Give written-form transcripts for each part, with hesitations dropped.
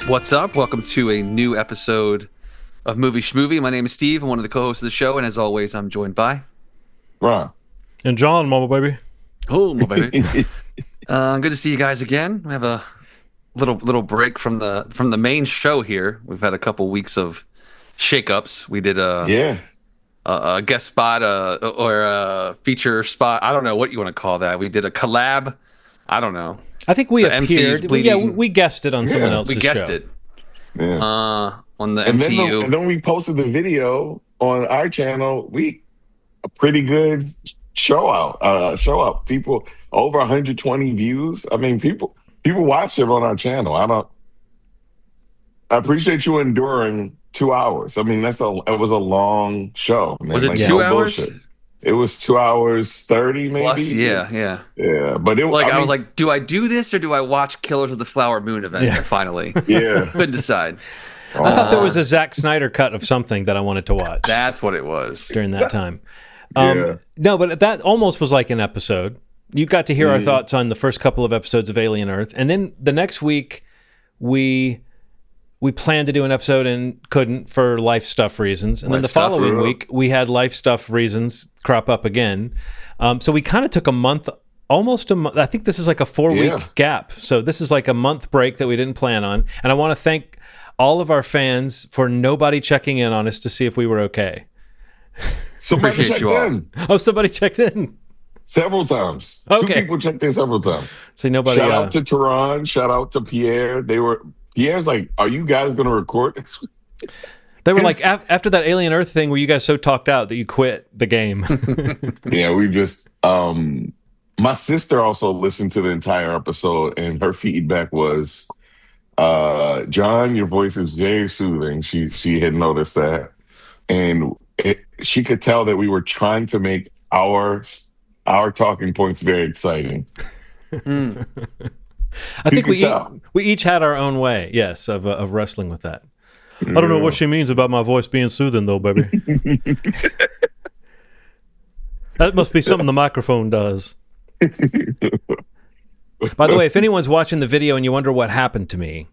What's up? Welcome to a new episode of Movie Schmovie. My name is Steve. I'm one of the co-hosts of the show, and as always, I'm joined by Ron. And John, mama baby. Oh, my baby. Good to see you guys again. We have a little break from the main show here. We've had a couple weeks of shakeups. We did a guest spot or a feature spot. I don't know what you want to call that. We did a collab. I don't know. I think we The MC's appeared. bleeding. We guessed it on someone else's We guessed show. it Yeah. on the and MCU. then we posted the video on our channel. A pretty good show out. People over 120 views. I mean, people watch it on our channel. I appreciate you enduring 2 hours. I mean, it was a long show, man. Was it Like, 2 no hours? bullshit. It was 2 hours 30, maybe. Plus, yeah. But I was like, do I do this or do I watch Killers of the Flower Moon event? Yeah. Finally, yeah. couldn't decide. I thought there was a Zack Snyder cut of something that I wanted to watch That's what it was. during that time. Yeah. No, but that almost was like an episode. You got to hear our thoughts on the first couple of episodes of Alien Earth, and then the next week we planned to do an episode and couldn't for life stuff reasons. And then the Life stuff, following yeah. week we had life stuff reasons crop up again. So we kind of took a month, almost a month. I think this is like a 4-week Yeah. gap. So this is like a month break that we didn't plan on. And I want to thank all of our fans for nobody checking in on us to see if we were okay. Somebody Appreciate checked you all. in Oh, somebody checked in. several times. Okay. 2 people checked in several times. See, nobody. Shout out to Tehran. Shout out to Pierre. Pierre's like, are you guys going to record this week? They were like, after that Alien Earth thing, were you guys so talked out that you quit the game? Yeah, we just, my sister also listened to the entire episode and her feedback was, John, your voice is very soothing. She had noticed that. And she could tell that we were trying to make our talking points very exciting. I think could tell. we each had our own way, yes, of wrestling with that. I don't know what she means about my voice being soothing, though, baby. That must be something the microphone does. By the way, if anyone's watching the video and you wonder what happened to me,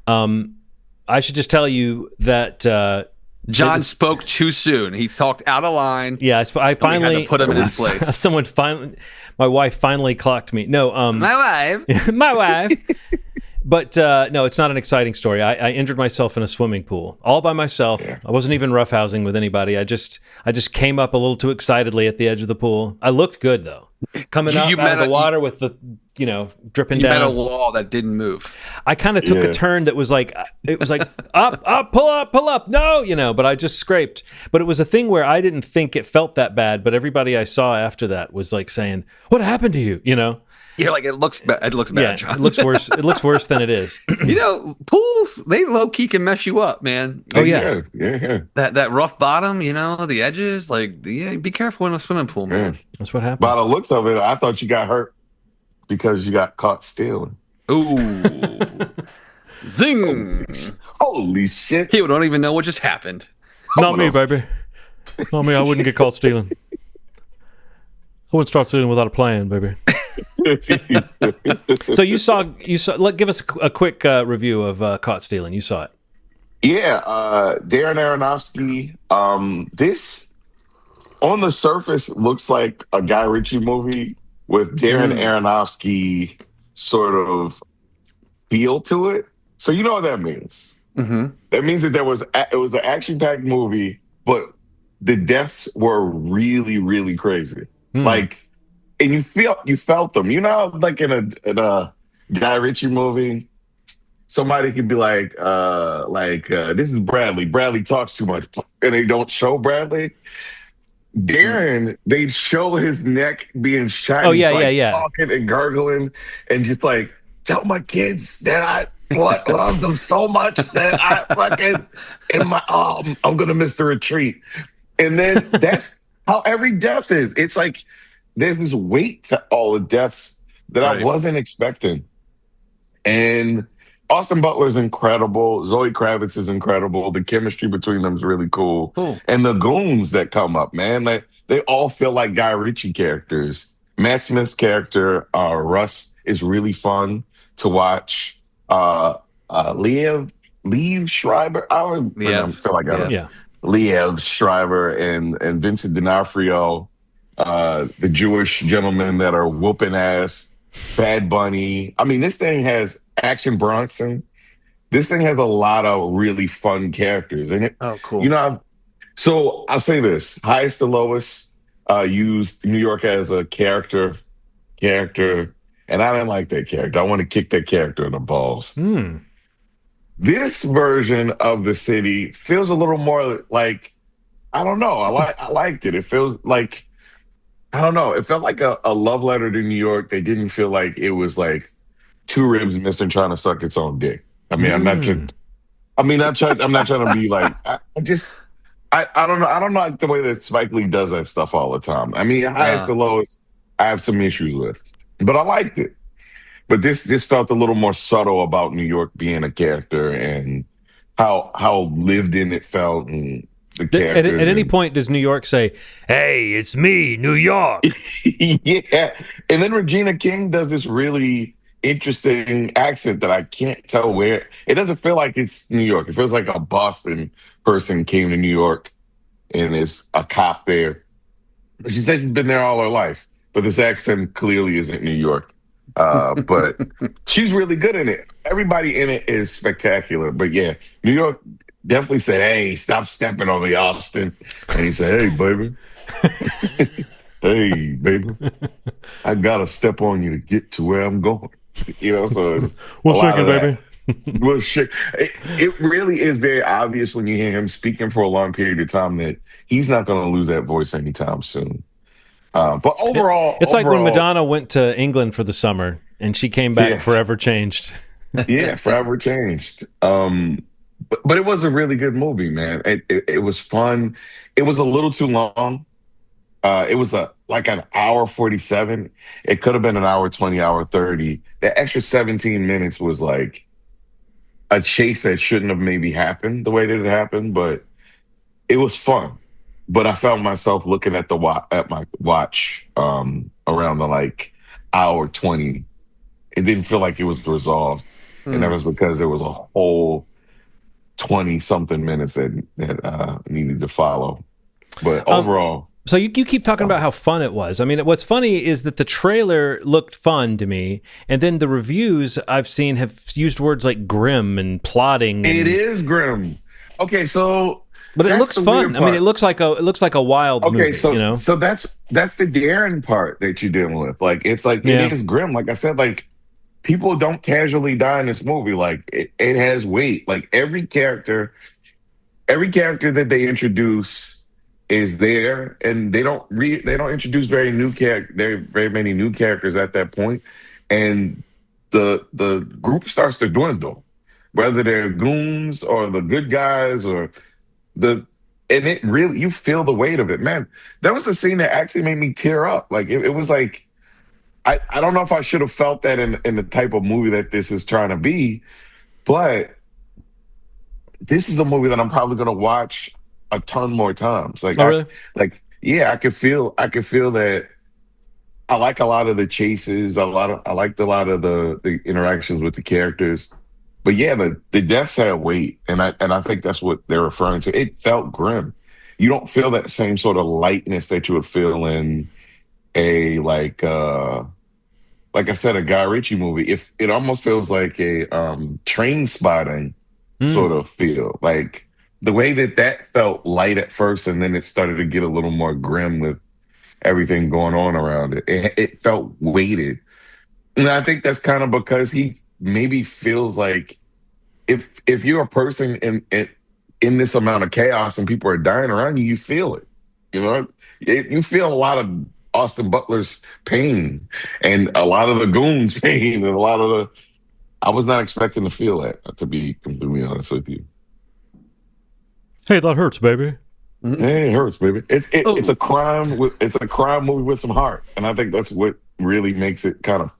I should just tell you that John spoke too soon. He talked out of line. yeah, I finally had to put him in his place. My wife finally clocked me. No, My wife. my wife. But no, it's not an exciting story. I injured myself in a swimming pool all by myself. Yeah. I wasn't even roughhousing with anybody. I just came up a little too excitedly at the edge of the pool. I looked good though, coming up You out met of the a- water with the dripping You met a down. wall that didn't move. I kind of took Yeah. a turn that was like up, pull up, no, but I just scraped. But it was a thing where I didn't think it felt that bad, but everybody I saw after that was like saying, "What happened to you?" You're like, it looks bad. It looks bad, Yeah, John. it looks worse. It looks worse than it is. Pools, they low key can mess you up, man. Oh, yeah. Yeah. That rough bottom, the edges, be careful in a swimming pool, man. That's what happened. By the looks of it, I thought you got hurt because you got caught stealing. Ooh. Zing. Holy shit. People don't even know what just happened. Not me, baby. Not me. I wouldn't get caught stealing. I wouldn't start stealing without a plan, baby. So you saw. Give us a quick review of Caught Stealing. You saw it. Yeah, Darren Aronofsky. This, on the surface, looks like a Guy Ritchie movie with Darren Aronofsky sort of feel to it. So you know what that means. Mm-hmm. That means that it was an action-packed movie, but the deaths were really, really crazy. Like, and you felt them. Like in a Guy Ritchie movie, somebody could be like, this is Bradley. Bradley talks too much, and they don't show Bradley. Darren, they show his neck being shot. Oh, He's, yeah. talking and gargling, and just like, tell my kids that I love them so much that I fucking I'm gonna miss the retreat. And then that's how every death is. It's like there's this weight to all the deaths that Right. I wasn't expecting. And Austin Butler is incredible. Zoe Kravitz is incredible. The chemistry between them is really cool. And the goons that come up, man, they all feel like Guy Ritchie characters. Matt Smith's character, Russ, is really fun to watch. Liev Schreiber. I don't feel like I don't. Yeah. Liev Schreiber and Vincent D'Onofrio, the Jewish gentlemen that are whooping ass. Bad Bunny. I mean, this thing has Action Bronson. This thing has a lot of really fun characters in it. Oh, cool. You know, so I'll say this: Highest to Lowest used New York as a character, and I didn't like that character. I want to kick that character in the balls. This version of the city feels a little more like, I don't know. I liked it. It feels like, I don't know. It felt like a love letter to New York. They didn't feel like it was like two ribs missing trying to suck its own dick. I mean, I'm not trying to be like, I don't know. I don't like the way that Spike Lee does that stuff all the time. I mean, Highest to Lowest, I have some issues with, but I liked it. But this felt a little more subtle about New York being a character and how lived in it felt and the characters. At any point, does New York say, "Hey, it's me, New York"? Yeah. And then Regina King does this really interesting accent that I can't tell where. It doesn't feel like it's New York. It feels like a Boston person came to New York and is a cop there. She said she's been there all her life, but this accent clearly isn't New York. But she's really good in it. Everybody in it is spectacular. But yeah, New York definitely said, "Hey, stop stepping on me, Austin." And he said, "Hey, baby. Hey, baby. I gotta step on you to get to where I'm going." You know, so we'll shake it, baby. We'll shake. It really is very obvious when you hear him speaking for a long period of time that he's not going to lose that voice anytime soon. But overall, it's like when Madonna went to England for the summer and she came back forever changed. Yeah, forever changed. But it was a really good movie, man. It was fun. It was a little too long. It was like an hour 47. It could have been an hour 20, hour 30. The extra 17 minutes was like a chase that shouldn't have maybe happened the way that it happened, but it was fun. But I found myself looking at my watch around the like hour 20. It didn't feel like it was resolved. And that was because there was a whole 20 something minutes that needed to follow. But overall. So you keep talking about how fun it was. I mean, what's funny is that the trailer looked fun to me, and then the reviews I've seen have used words like grim and plotting. It is grim. Okay, so but it looks fun. I mean, it looks like a wild movie. So you know? So that's the daring part that you're dealing with. Like it's like it is grim. Like I said, like people don't casually die in this movie. Like it has weight. Like every character that they introduce is there, and they don't introduce very many new characters at that point, and the group starts to dwindle, whether they're goons or the good guys or and it really, you feel the weight of it, man. There was a scene that actually made me tear up. Like it was like I don't know if I should have felt that in the type of movie that this is trying to be, but this is a movie that I'm probably going to watch a ton more times. Like, really? I could feel that. I like a lot of the chases. I liked a lot of the interactions with the characters. But yeah, the deaths had weight, and I think that's what they're referring to. It felt grim. You don't feel that same sort of lightness that you would feel in a like I said, a Guy Ritchie movie. If it almost feels like a Train Spotting sort of feel, like the way that felt light at first, and then it started to get a little more grim with everything going on around it. It felt weighted, and I think that's kind of because he maybe feels like if you're a person in this amount of chaos and people are dying around you, you feel it. You know, you feel a lot of Austin Butler's pain and a lot of the goons' pain and a lot of the. I was not expecting to feel that, to be completely honest with you. Hey, that hurts, baby. Hey, it hurts, baby. It's a crime movie with some heart, and I think that's what really makes it kind of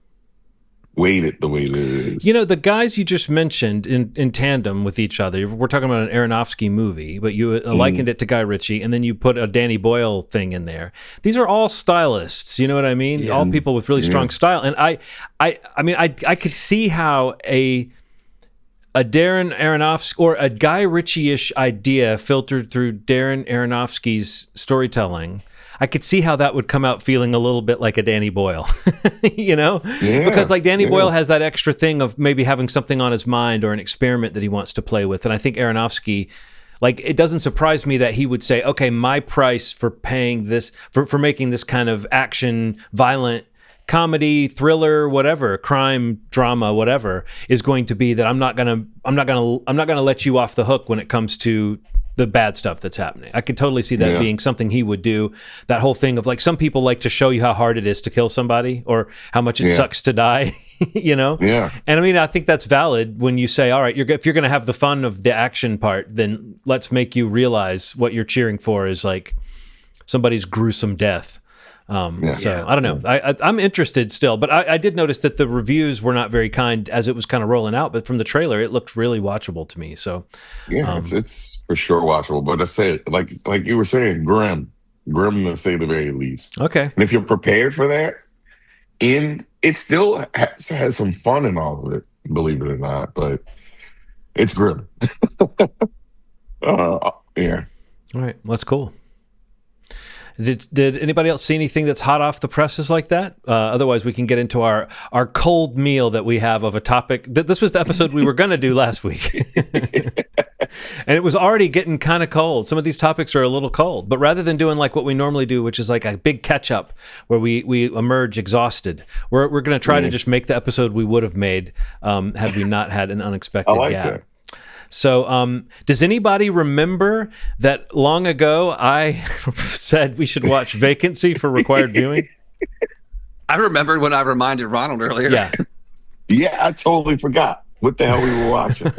weighted the way that it is. You know, the guys you just mentioned in tandem with each other, we're talking about an Aronofsky movie, but you likened it to Guy Ritchie, and then you put a Danny Boyle thing in there. These are all stylists, you know what I mean? Yeah. All people with really strong style. And I mean, I could see how a Darren Aronofsky or a Guy Ritchie-ish idea filtered through Darren Aronofsky's storytelling, I could see how that would come out feeling a little bit like a Danny Boyle, you know? Yeah, because like Danny Boyle has that extra thing of maybe having something on his mind or an experiment that he wants to play with. And I think Aronofsky, like, it doesn't surprise me that he would say, okay, my price for paying this, for making this kind of action, violent, comedy, thriller, whatever, crime, drama, whatever, is going to be that I'm not gonna let you off the hook when it comes to the bad stuff that's happening. I could totally see that being something he would do. That whole thing of like, some people like to show you how hard it is to kill somebody or how much it sucks to die, you know? Yeah. And I mean, I think that's valid when you say, all right, if you're going to have the fun of the action part, then let's make you realize what you're cheering for is like somebody's gruesome death. So I don't know. I'm interested still, but I did notice that the reviews were not very kind as it was kind of rolling out. But from the trailer, it looked really watchable to me. So it's for sure watchable. But I said, like you were saying, grim to say the very least. Okay, and if you're prepared for that, it still has some fun in all of it, believe it or not. But it's grim. Yeah. All right, well, that's cool. Did anybody else see anything that's hot off the presses like that? Otherwise, we can get into our cold meal that we have of a topic. This was the episode we were going to do last week. And it was already getting kind of cold. Some of these topics are a little cold. But rather than doing like what we normally do, which is like a big catch-up where we emerge exhausted, we're going to try to just make the episode we would have made had we not had an unexpected gap. That. So does anybody remember that long ago I said we should watch Vacancy for required viewing? I remembered when I reminded Ronald earlier. Yeah, I totally forgot what the hell we were watching.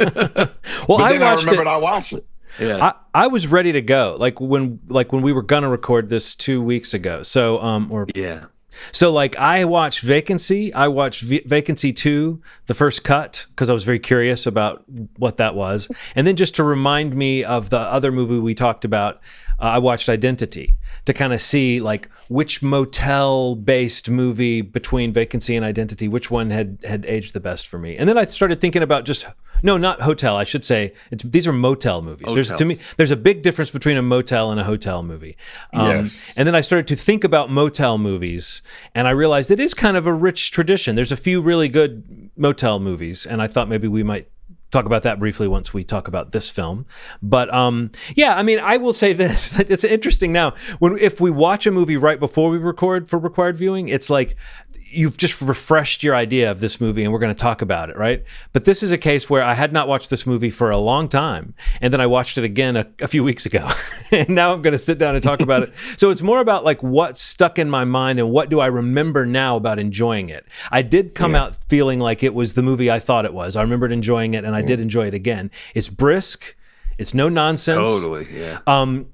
Well, I remembered I watched it. Yeah, I was ready to go. Like when we were gonna record this 2 weeks ago. So So like I watched Vacancy. I watched Vacancy 2, the first cut, because I was very curious about what that was. And then just to remind me of the other movie we talked about, I watched Identity to kind of see like which motel-based movie between Vacancy and Identity, which one had aged the best for me. And then I started thinking about not hotel. I should say these are motel movies. To me, there's a big difference between a motel and a hotel movie. And then I started to think about motel movies, and I realized it is kind of a rich tradition. There's a few really good motel movies, and I thought maybe we might talk about that briefly once we talk about this film. But I mean, I will say this: it's interesting now. If we watch a movie right before we record for required viewing, it's like you've just refreshed your idea of this movie and we're going to talk about it, right? But this is a case where I had not watched this movie for a long time, and then I watched it again a few weeks ago, and now I'm going to sit down and talk about it. So it's more about like what's stuck in my mind and what do I remember now about enjoying it. I did come out feeling like it was the movie I thought it was. I remembered enjoying it, and I did enjoy it again. It's brisk. It's no nonsense. Totally, yeah.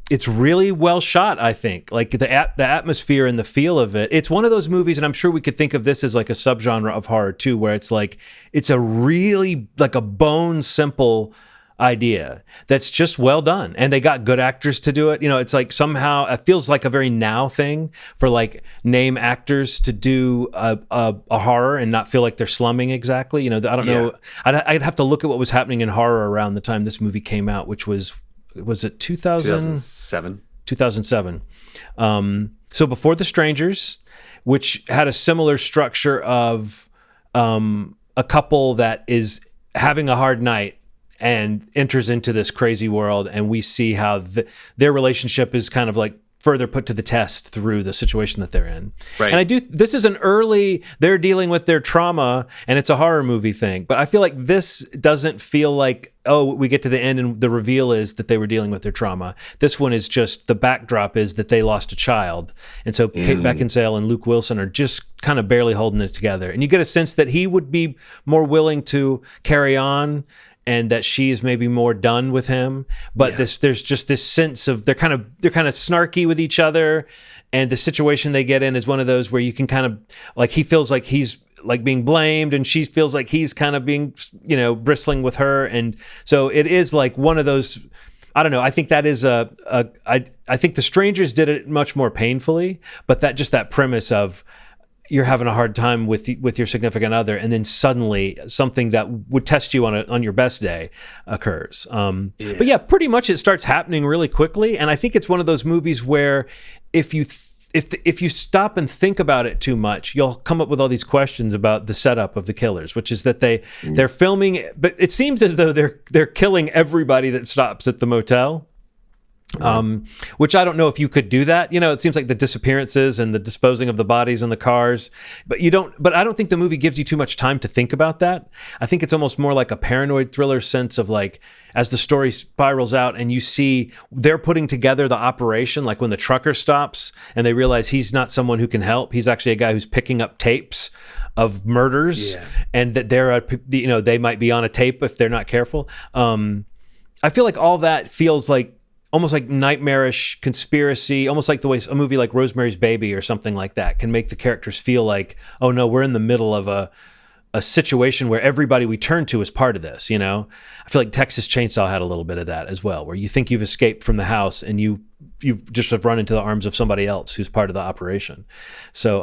It's really well shot, I think. Like the atmosphere and the feel of it. It's one of those movies, and I'm sure we could think of this as like a subgenre of horror too, where it's like it's a really like a bone simple idea that's just well done, and they got good actors to do it. You know, it's like somehow it feels like a very now thing for like name actors to do a horror and not feel like they're slumming exactly. You know, I don't know. I'd have to look at what was happening in horror around the time this movie came out, which was it 2007? 2007. So before The Strangers, which had a similar structure of a couple that is having a hard night and enters into this crazy world, and we see how their relationship is kind of like further put to the test through the situation that they're in. Right. And this is they're dealing with their trauma, and it's a horror movie thing. But I feel like this doesn't feel like, oh, we get to the end and the reveal is that they were dealing with their trauma. This one is just, the backdrop is that they lost a child. And so Kate Beckinsale and Luke Wilson are just kind of barely holding it together. And you get a sense that he would be more willing to carry on, and that she's maybe more done with him, but there's just this sense of they're kind of snarky with each other, and the situation they get in is one of those where you can kind of like, he feels like he's like being blamed, and she feels like he's kind of being, you know, bristling with her, and so it is like one of those. I don't know. I think that is I think The Strangers did it much more painfully, but that premise of, you're having a hard time with your significant other, and then suddenly something that would test you on your best day occurs. But yeah, pretty much it starts happening really quickly, and I think it's one of those movies where if you stop and think about it too much, you'll come up with all these questions about the setup of the killers, which is that they're filming, but it seems as though they're killing everybody that stops at the motel. Which I don't know if you could do that. It seems like the disappearances and the disposing of the bodies in the cars, but I don't think the movie gives you too much time to think about that. I think it's almost more like a paranoid thriller sense of like, as the story spirals out and you see they're putting together the operation, like when the trucker stops and they realize he's not someone who can help. He's actually a guy who's picking up tapes of murders, and that they might be on a tape if they're not careful. I feel like all that feels like almost like nightmarish conspiracy, almost like the way a movie like Rosemary's Baby or something like that can make the characters feel like, oh no, we're in the middle of a situation where everybody we turn to is part of this. I feel like Texas Chainsaw had a little bit of that as well, where you think you've escaped from the house and you just have run into the arms of somebody else who's part of the operation. So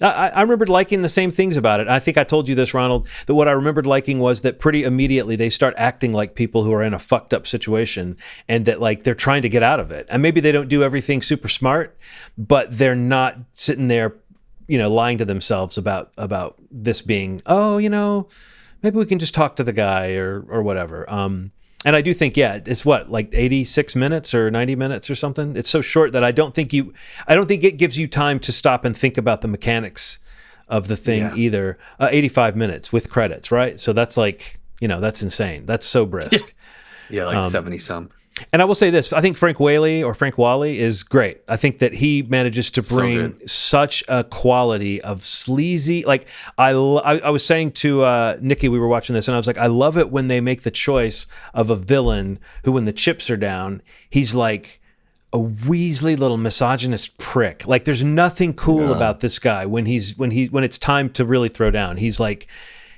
I remembered liking the same things about it. I think I told you this, Ronald, that what I remembered liking was that pretty immediately they start acting like people who are in a fucked up situation, and that like they're trying to get out of it. And maybe they don't do everything super smart, but they're not sitting there, lying to themselves about this being, maybe we can just talk to the guy or whatever. And I do think, it's like 86 minutes or 90 minutes or something. It's so short that I don't think it gives you time to stop and think about the mechanics of the thing either. 85 minutes with credits, right? So that's like, that's insane. That's so brisk. Yeah, like 70 some. And I will say this, I think Frank Whaley is great. I think that he manages to bring such a quality of sleazy, like I was saying to Nikki, we were watching this, and I was like, I love it when they make the choice of a villain who, when the chips are down, he's like a Weasley little misogynist prick. Like there's nothing cool about this guy when it's time to really throw down. He's like,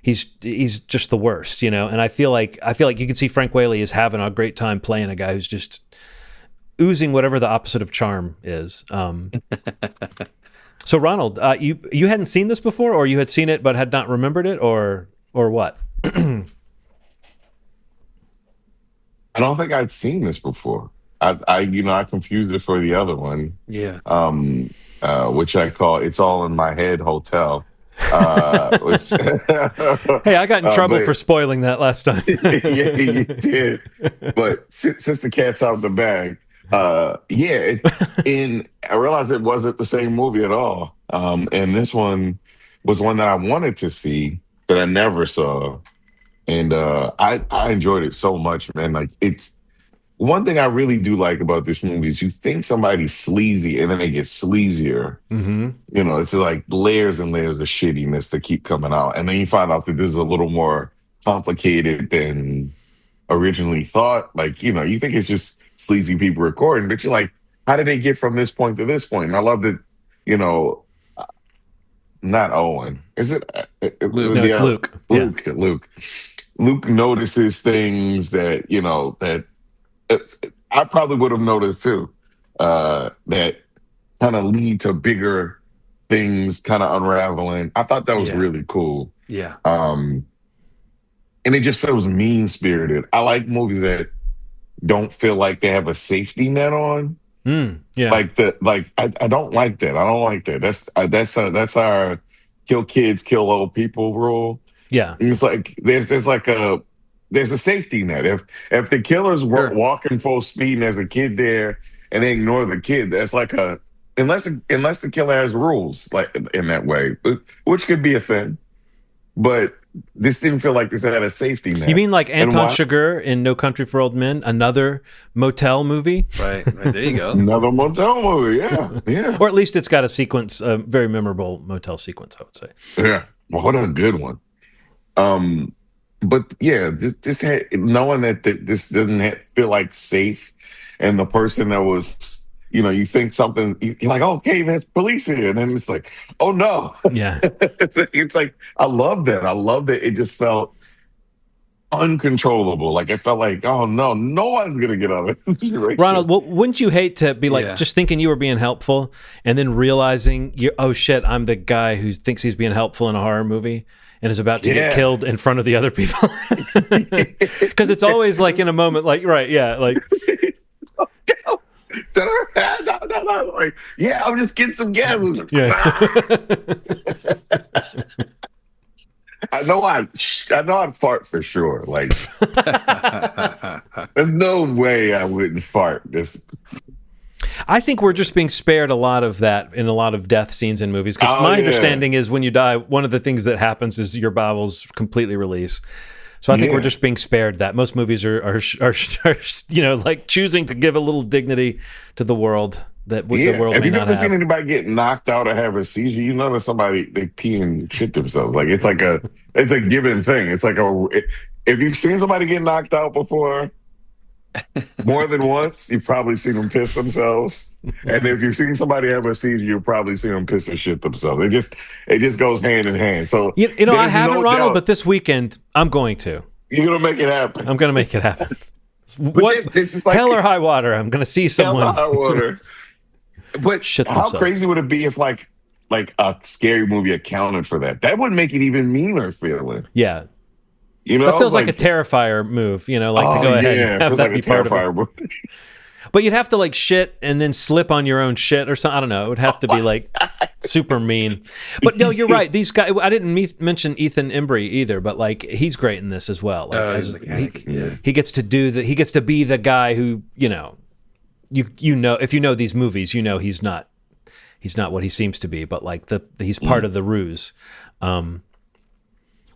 he's just the worst, and I feel like you can see Frank Whaley is having a great time playing a guy who's just oozing whatever the opposite of charm is. So Ronald, you hadn't seen this before, or you had seen it but had not remembered it, or what? I don't think I'd seen this before. I confused it for the other one. Yeah. Which I call "It's All in My Head" Hotel. Hey, I got in trouble for spoiling that last time. Yeah, you did. But since the cat's out of the bag, I realized it wasn't the same movie at all. And this one was one that I wanted to see that I never saw, and I enjoyed it so much, man. Like it's one thing I really do like about this movie is you think somebody's sleazy and then they get sleazier. Mm-hmm. It's like layers and layers of shittiness that keep coming out. And then you find out that this is a little more complicated than originally thought. Like, you think it's just sleazy people recording, but you're like, how did they get from this point to this point? And I love that, not Owen. Is it? Luke. No, it's Luke. Luke. Yeah. Luke notices things that, that I probably would have noticed too, that kind of lead to bigger things kind of unraveling. I thought that was really cool. Yeah. And it just feels mean-spirited. I like movies that don't feel like they have a safety net on. Yeah. I don't like that. I don't like that. That's our kill kids, kill old people rule. Yeah. And it's like there's a safety net. If the killers were walking full speed and there's a kid there and they ignore the kid, that's like unless the killer has rules like in that way, which could be a thing. But this didn't feel like this had a safety net. You mean like Anton Chigurh in No Country for Old Men, another motel movie? Right. There you go. Another motel movie, yeah. Or at least it's got a sequence, a very memorable motel sequence, I would say. Yeah, well, what a good one. But yeah, this had, knowing that this doesn't feel like safe, and the person that was, you think something, you're like, okay, there's police here, and then it's like, oh no, yeah, it's like I love that. It just felt uncontrollable. Like I felt like, oh no, no one's gonna get out of this situation. Ronald, well, wouldn't you hate to be like just thinking you were being helpful and then realizing oh shit, I'm the guy who thinks he's being helpful in a horror movie and is about to get killed in front of the other people? Because it's always like in a moment, like like no. Like, yeah, I'm just getting some gas. Yeah. I know I'd fart for sure. Like, there's no way I wouldn't fart. I think we're just being spared a lot of that in a lot of death scenes in movies. Because my understanding is when you die, one of the things that happens is your bowels completely release. So I think we're just being spared that. Most movies are like choosing to give a little dignity to the world that the world If may you've not ever have. seen anybody get knocked out or have a seizure, you know that they pee and shit themselves. Like it's a given thing. It's like if you've seen somebody get knocked out before more than once, you've probably seen them piss themselves. And if you've seen somebody have a seizure, you've probably seen them piss or shit themselves. It just goes hand in hand. So I haven't, Ronald, but this weekend I'm going to. You're gonna make it happen. I'm gonna make it happen. It's just like hell or high water. I'm gonna see someone. Hell or high water. But how crazy would it be if like a scary movie accounted for that? That would make it even meaner feeling. Yeah. That feels like a Terrifier move, to go ahead and have that be part of it. But you'd have to like shit and then slip on your own shit or something. I don't know. It would have to be like super mean. But no, you're right. These guys. I didn't mention Ethan Embry either, but like he's great in this as well. Like he gets to do he gets to be the guy who if you know these movies, he's not what he seems to be, but like he's part of the ruse.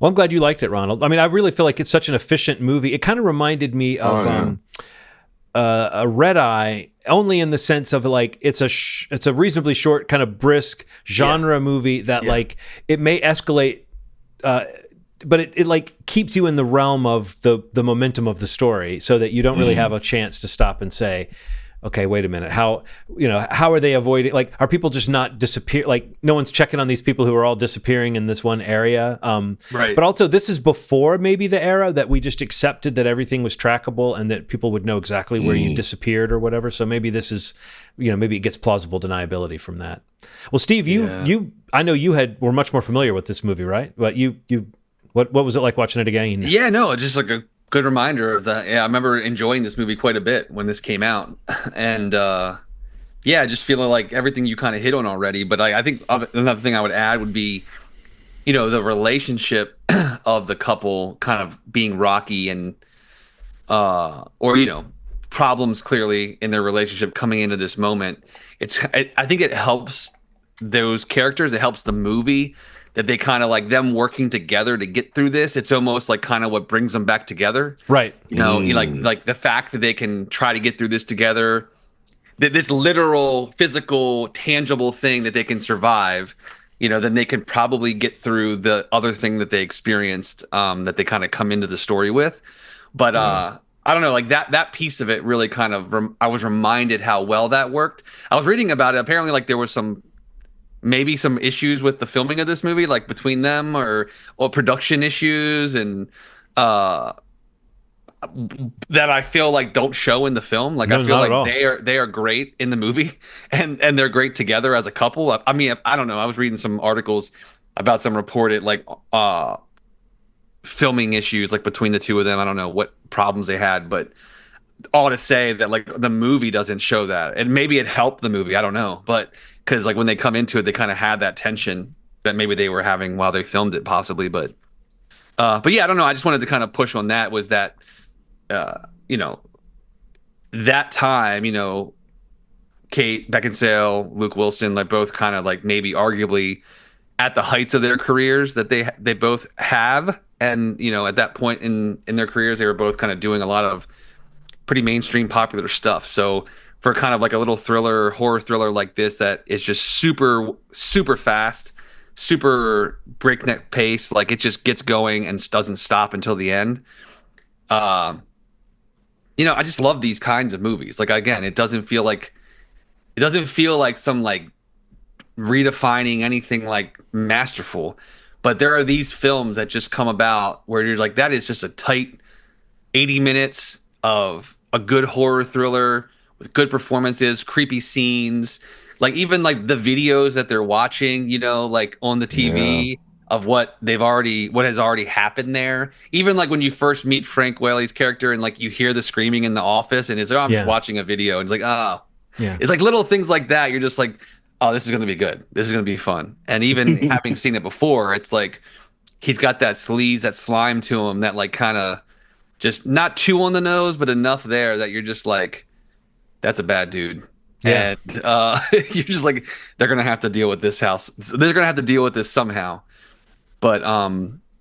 Well, I'm glad you liked it, Ronald. I mean, I really feel like it's such an efficient movie. It kind of reminded me of a Red Eye, only in the sense of like it's a reasonably short, kind of brisk genre movie that like it may escalate, but it like keeps you in the realm of the momentum of the story, so that you don't really have a chance to stop and say, okay, wait a minute. How are they avoiding? Like, are people just not disappear? Like, no one's checking on these people who are all disappearing in this one area. Right. But also, this is before maybe the era that we just accepted that everything was trackable and that people would know exactly where you disappeared or whatever. So maybe this is, maybe it gets plausible deniability from that. Well, Steve, I know you were much more familiar with this movie, right? But what was it like watching it again? Yeah, no, it's just like a good reminder of that. Yeah, I remember enjoying this movie quite a bit when this came out, and just feeling like everything you kind of hit on already. But I think another thing I would add would be, the relationship of the couple kind of being rocky and problems clearly in their relationship coming into this moment. I think it helps those characters. It helps the movie that they kind of like them working together to get through this. It's almost like kind of what brings them back together. Right. Like the fact that they can try to get through this together, this literal, physical, tangible thing that they can survive, then they can probably get through the other thing that they experienced, that they kind of come into the story with. But I don't know, like that piece of it really kind of, I was reminded how well that worked. I was reading about it. Apparently, like there was maybe some issues with the filming of this movie, like between them or production issues, and that I feel like don't show in the film. Like, I feel like they are great in the movie, and they're great together as a couple. I mean, I don't know. I was reading some articles about some reported like filming issues like between the two of them. I don't know what problems they had, but all to say that like the movie doesn't show that, and maybe it helped the movie. I don't know, but because like when they come into it, they kind of had that tension that maybe they were having while they filmed it, possibly. But yeah, I don't know. I just wanted to kind of push on that. Was that that time, Kate Beckinsale, Luke Wilson, like both kind of like maybe arguably at the heights of their careers that they both have, and at that point in their careers, they were both kind of doing a lot of pretty mainstream popular stuff. So for kind of like a little horror thriller like this that is just super, super fast, super breakneck pace, like it just gets going and doesn't stop until the end. I just love these kinds of movies. Like, again, it doesn't feel like some like redefining anything like masterful, But there are these films that just come about where you're like, that is just a tight 80 minutes of a good horror thriller with good performances, creepy scenes, like even like the videos that they're watching, like on the TV of what has already happened there. Even like when you first meet Frank Whaley's character and like you hear the screaming in the office and he's like, oh, I'm just watching a video. And it's like, oh, it's like little things like that. You're just like, oh, this is going to be good. This is going to be fun. And even having seen it before, it's like he's got that sleaze, that slime to him that like kind of just not too on the nose, but enough there that you're just like, that's a bad dude. Yeah. And you're just like, they're going to have to deal with this house. They're going to have to deal with this somehow. But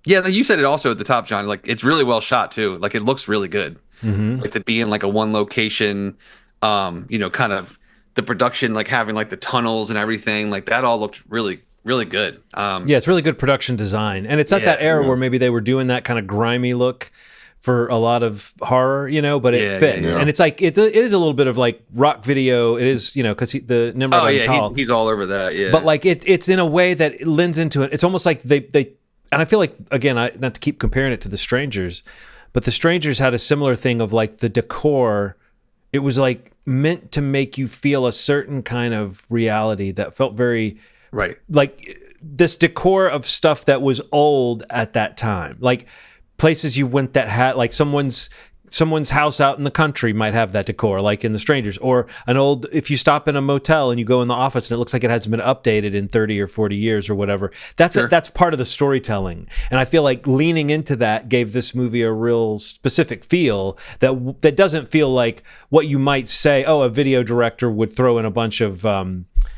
yeah, you said it also at the top, John. Like it's really well shot too. Like it looks really good. Like to be in like a one location, kind of the production, like having like the tunnels and everything, like that all looked really, really good. Yeah, it's really good production design, and it's at that era where maybe they were doing that kind of grimy look for a lot of horror, but it fits. And it's like it is a little bit of like rock video. It is, because the Nimrod. Oh yeah, he's all over that. Yeah, but like it's in a way that it lends into it. It's almost like they and I feel like again, not to keep comparing it to The Strangers, but The Strangers had a similar thing of like the decor. It was like meant to make you feel a certain kind of reality that felt very right, like this decor of stuff that was old at that time, like places you went that had like someone's house out in the country might have that decor, like in The Strangers, or an old, if you stop in a motel and you go in the office and it looks like it hasn't been updated in 30 or 40 years or whatever. That's part of the storytelling. And I feel like leaning into that gave this movie a real specific feel that doesn't feel like what you might say, oh, a video director would throw in a bunch of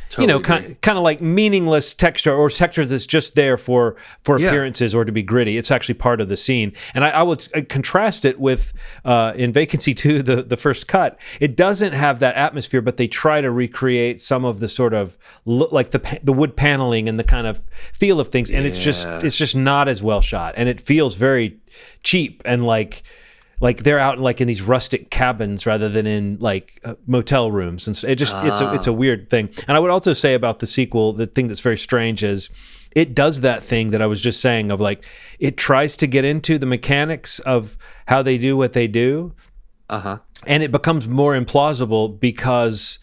totally kind of like meaningless texture or texture that's just there for appearances or to be gritty. It's actually part of the scene. And I would contrast it with in Vacancy 2, the first cut. It doesn't have that atmosphere, but they try to recreate some of the sort of like the wood paneling and the kind of feel of things. And it's just not as well shot, and it feels very cheap and like they're out like in these rustic cabins rather than in like motel rooms, and so it's a weird thing. And I would also say about the sequel, the thing that's very strange is it does that thing that I was just saying of like it tries to get into the mechanics of how they do what they do, and it becomes more implausible because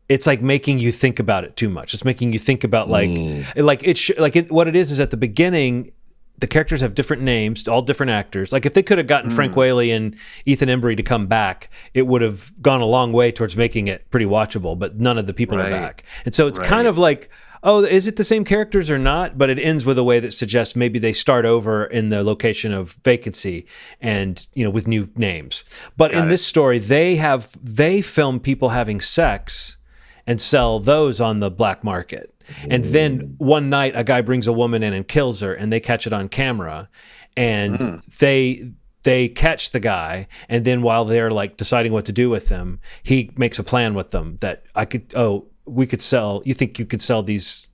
it's like making you think about it too much. It's making you think about what it is at the beginning. The characters have different names, all different actors. Like if they could have gotten Frank Whaley and Ethan Embry to come back, it would have gone a long way towards making it pretty watchable, but none of the people are back. And so it's kind of like, oh, is it the same characters or not? But it ends with a way that suggests maybe they start over in the location of Vacancy and, with new names. But in this story, they film people having sex and sell those on the black market. And then one night a guy brings a woman in and kills her, and they catch it on camera, and they catch the guy, and then while they're like deciding what to do with them, he makes a plan with them that you think you could sell these,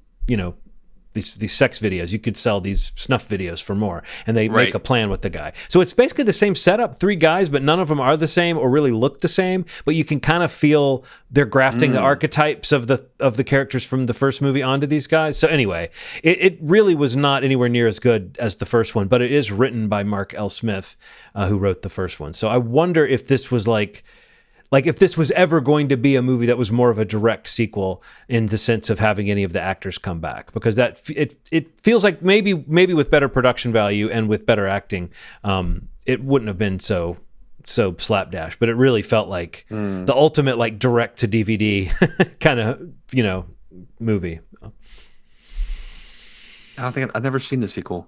these sex videos, you could sell these snuff videos for more, and they make a plan with the guy. So it's basically the same setup, 3 guys, but none of them are the same or really look the same, but you can kind of feel they're grafting the archetypes of the characters from the first movie onto these guys. So anyway, it really was not anywhere near as good as the first one, but it is written by Mark L. Smith, who wrote the first one. So I wonder if this was like if this was ever going to be a movie that was more of a direct sequel in the sense of having any of the actors come back, because that it feels like maybe with better production value and with better acting, it wouldn't have been so slapdash, but it really felt like the ultimate like direct to DVD kind of movie. I've never seen the sequel.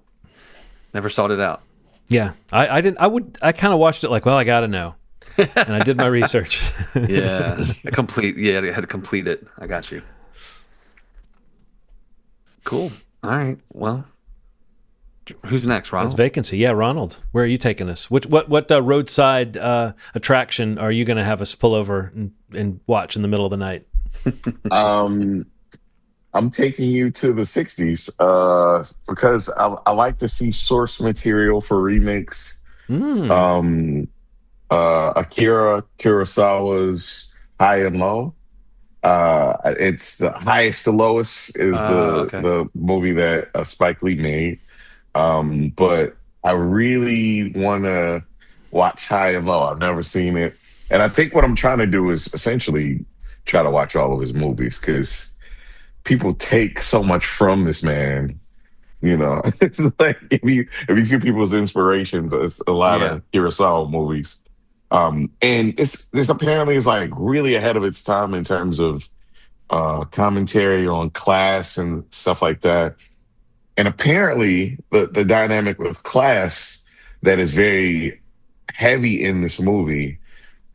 Never sought it out. Yeah, I didn't. I kind of watched it like, well, I got to know. And I did my research. I had to complete it. I got you. Cool. All right. Well, who's next, Ronald? That's Vacancy. Yeah, Ronald. Where are you taking us? What roadside attraction are you going to have us pull over and watch in the middle of the night? I'm taking you to the 60s because I like to see source material for remakes. Akira Kurosawa's High and Low. It's The Highest to Lowest is Okay. the movie that Spike Lee made. But I really want to watch High and Low. I've never seen it, and I think what I'm trying to do is essentially try to watch all of his movies because people take so much from this man. You know, it's like if you see people's inspirations, it's a lot Yeah. of Kurosawa movies. And this apparently is like really ahead of its time in terms of commentary on class and stuff like that. And apparently, the dynamic with class that is very heavy in this movie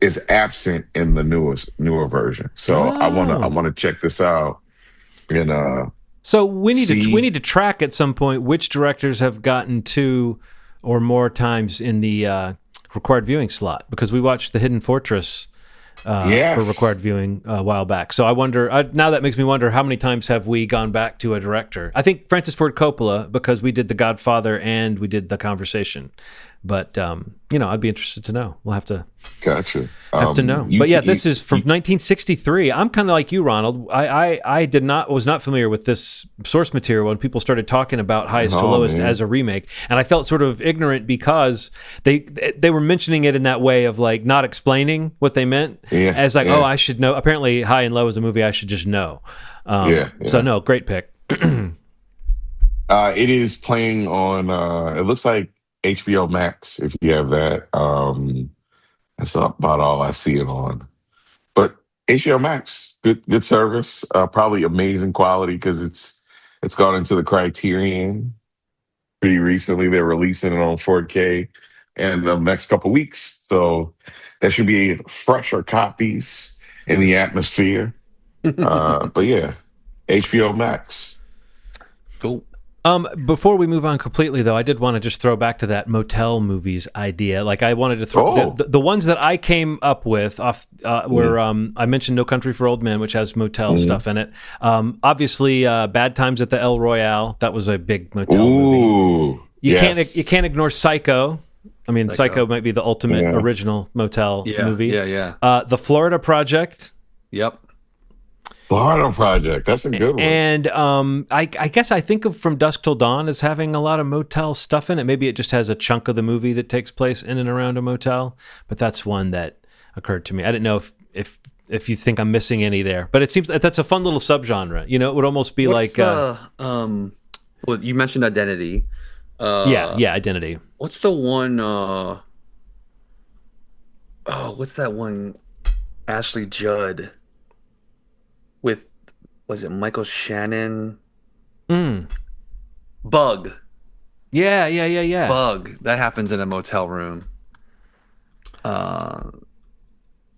is absent in the newer version. So I Oh. want to check this out and So we need see. to track at some point which directors have gotten 2 or more times in the required viewing slot, because we watched The Hidden Fortress for required Yes. viewing a while back. So I wonder, now that makes me wonder, how many times have we gone back to a director? I think Francis Ford Coppola, because we did The Godfather and we did The Conversation. But I'd be interested to know. We'll have to Gotcha. know. But yeah, this is from 1963. I'm kind of like you, Ronald. I was not familiar with this source material when people started talking about Highest to Lowest man. as a remake, and I felt sort of ignorant because they were mentioning it in that way of like not explaining what they meant, Yeah, as like, yeah. oh, I should know. Apparently, High and Low is a movie I should just know. Yeah, So yeah. no, great pick. It is playing on. It looks like HBO Max. If you have that, that's about all I see it on. But HBO Max, good service. Probably amazing quality because it's gone into the Criterion pretty recently. They're releasing it on 4K in the next couple weeks, so there should be fresher copies in the atmosphere. But yeah, HBO Max. Cool. Before we move on completely, though, I did want to just throw back to that motel movies idea. Like, I wanted to throw the ones that I came up with off were I mentioned No Country for Old Men, which has motel stuff in it. Obviously, Bad Times at the El Royale. That was a big motel movie. You can't ignore Psycho. I mean, Psycho might be the ultimate original motel movie. Yeah. The Florida Project. Yep. Florida Project. That's a good one. And I guess I think of From Dusk Till Dawn as having a lot of motel stuff in it. Maybe it just has a chunk of the movie that takes place in and around a motel, but that's one that occurred to me. I didn't know if you think I'm missing any there, but it seems that's a fun little subgenre. You know, it would almost be What's like well, you mentioned Identity. Identity. What's the one? What's that one? Ashley Judd with, was it Michael Shannon? Bug. Yeah. Bug. That happens in a motel room. That's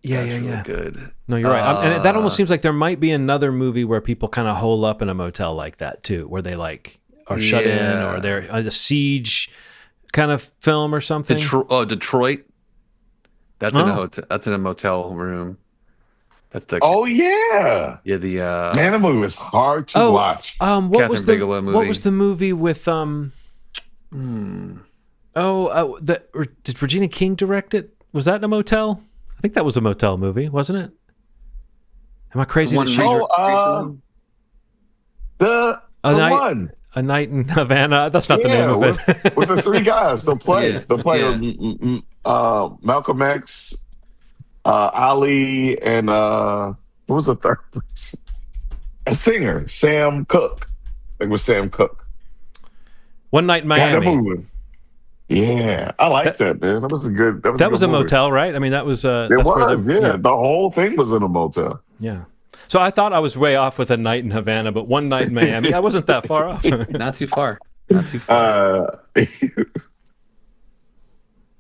really good. No, you're right. And that almost seems like there might be another movie where people kind of hole up in a motel like that too, where they like are shut in, or they're a siege kind of film or something. Detroit. That's in a hotel. That's in a motel room. That's the yeah. The man, the movie was hard to watch. What was the Bigelow movie. What was the movie with did Regina King direct it? Was that in a motel? I think that was a motel movie, wasn't it? Am I crazy? The one. A Night in Havana. That's not the name of it. With the 3 guys, the player, Malcolm X, Ali, and what was the third person? A singer, Sam Cooke. I think it was Sam Cooke. One Night in Miami. Yeah, I like that, man. That was a good. That was a motel, right? I mean, that was. It was. The whole thing was in a motel. Yeah. So I thought I was way off with A Night in Havana, but One Night in Miami, I wasn't that far off. Not too far.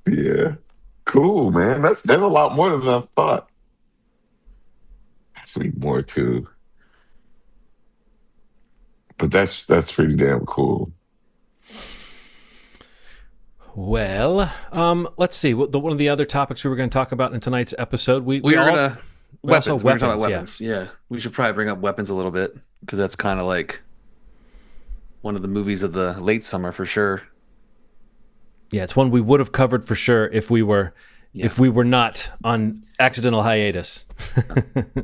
Yeah. Cool, man. There's a lot more than I thought. Has to be more too. But that's pretty damn cool. Well, let's see. One of the other topics we were going to talk about in tonight's episode, we were going to weapons. We're talking about weapons. Yeah, we should probably bring up weapons a little bit because that's kind of like one of the movies of the late summer for sure. Yeah, it's one we would have covered for sure if we were if we were not on accidental hiatus.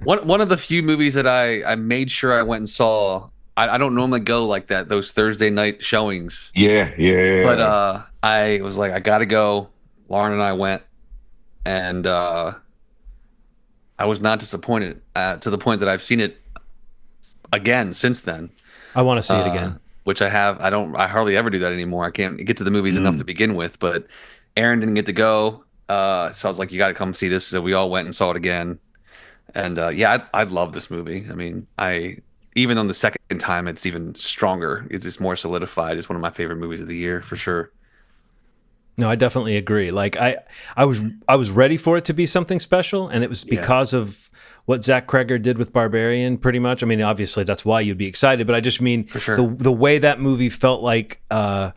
One of the few movies that I made sure I went and saw. I don't normally go like that, those Thursday night showings. Yeah, But yeah. I was like, I gotta go. Lauren and I went, and I was not disappointed to the point that I've seen it again since then. I want to see it again. Which I have. I hardly ever do that anymore. I can't get to the movies enough to begin with. But Aaron didn't get to go, so I was like, "You got to come see this." So we all went and saw it again. And yeah, I love this movie. I mean, I even on the second time, it's even stronger. It's just more solidified. It's one of my favorite movies of the year for sure. No, I definitely agree. Like I was ready for it to be something special, and it was because of what Zach Kreger did with Barbarian, pretty much. I mean, obviously that's why you'd be excited, but I just mean For sure. the way that movie felt like the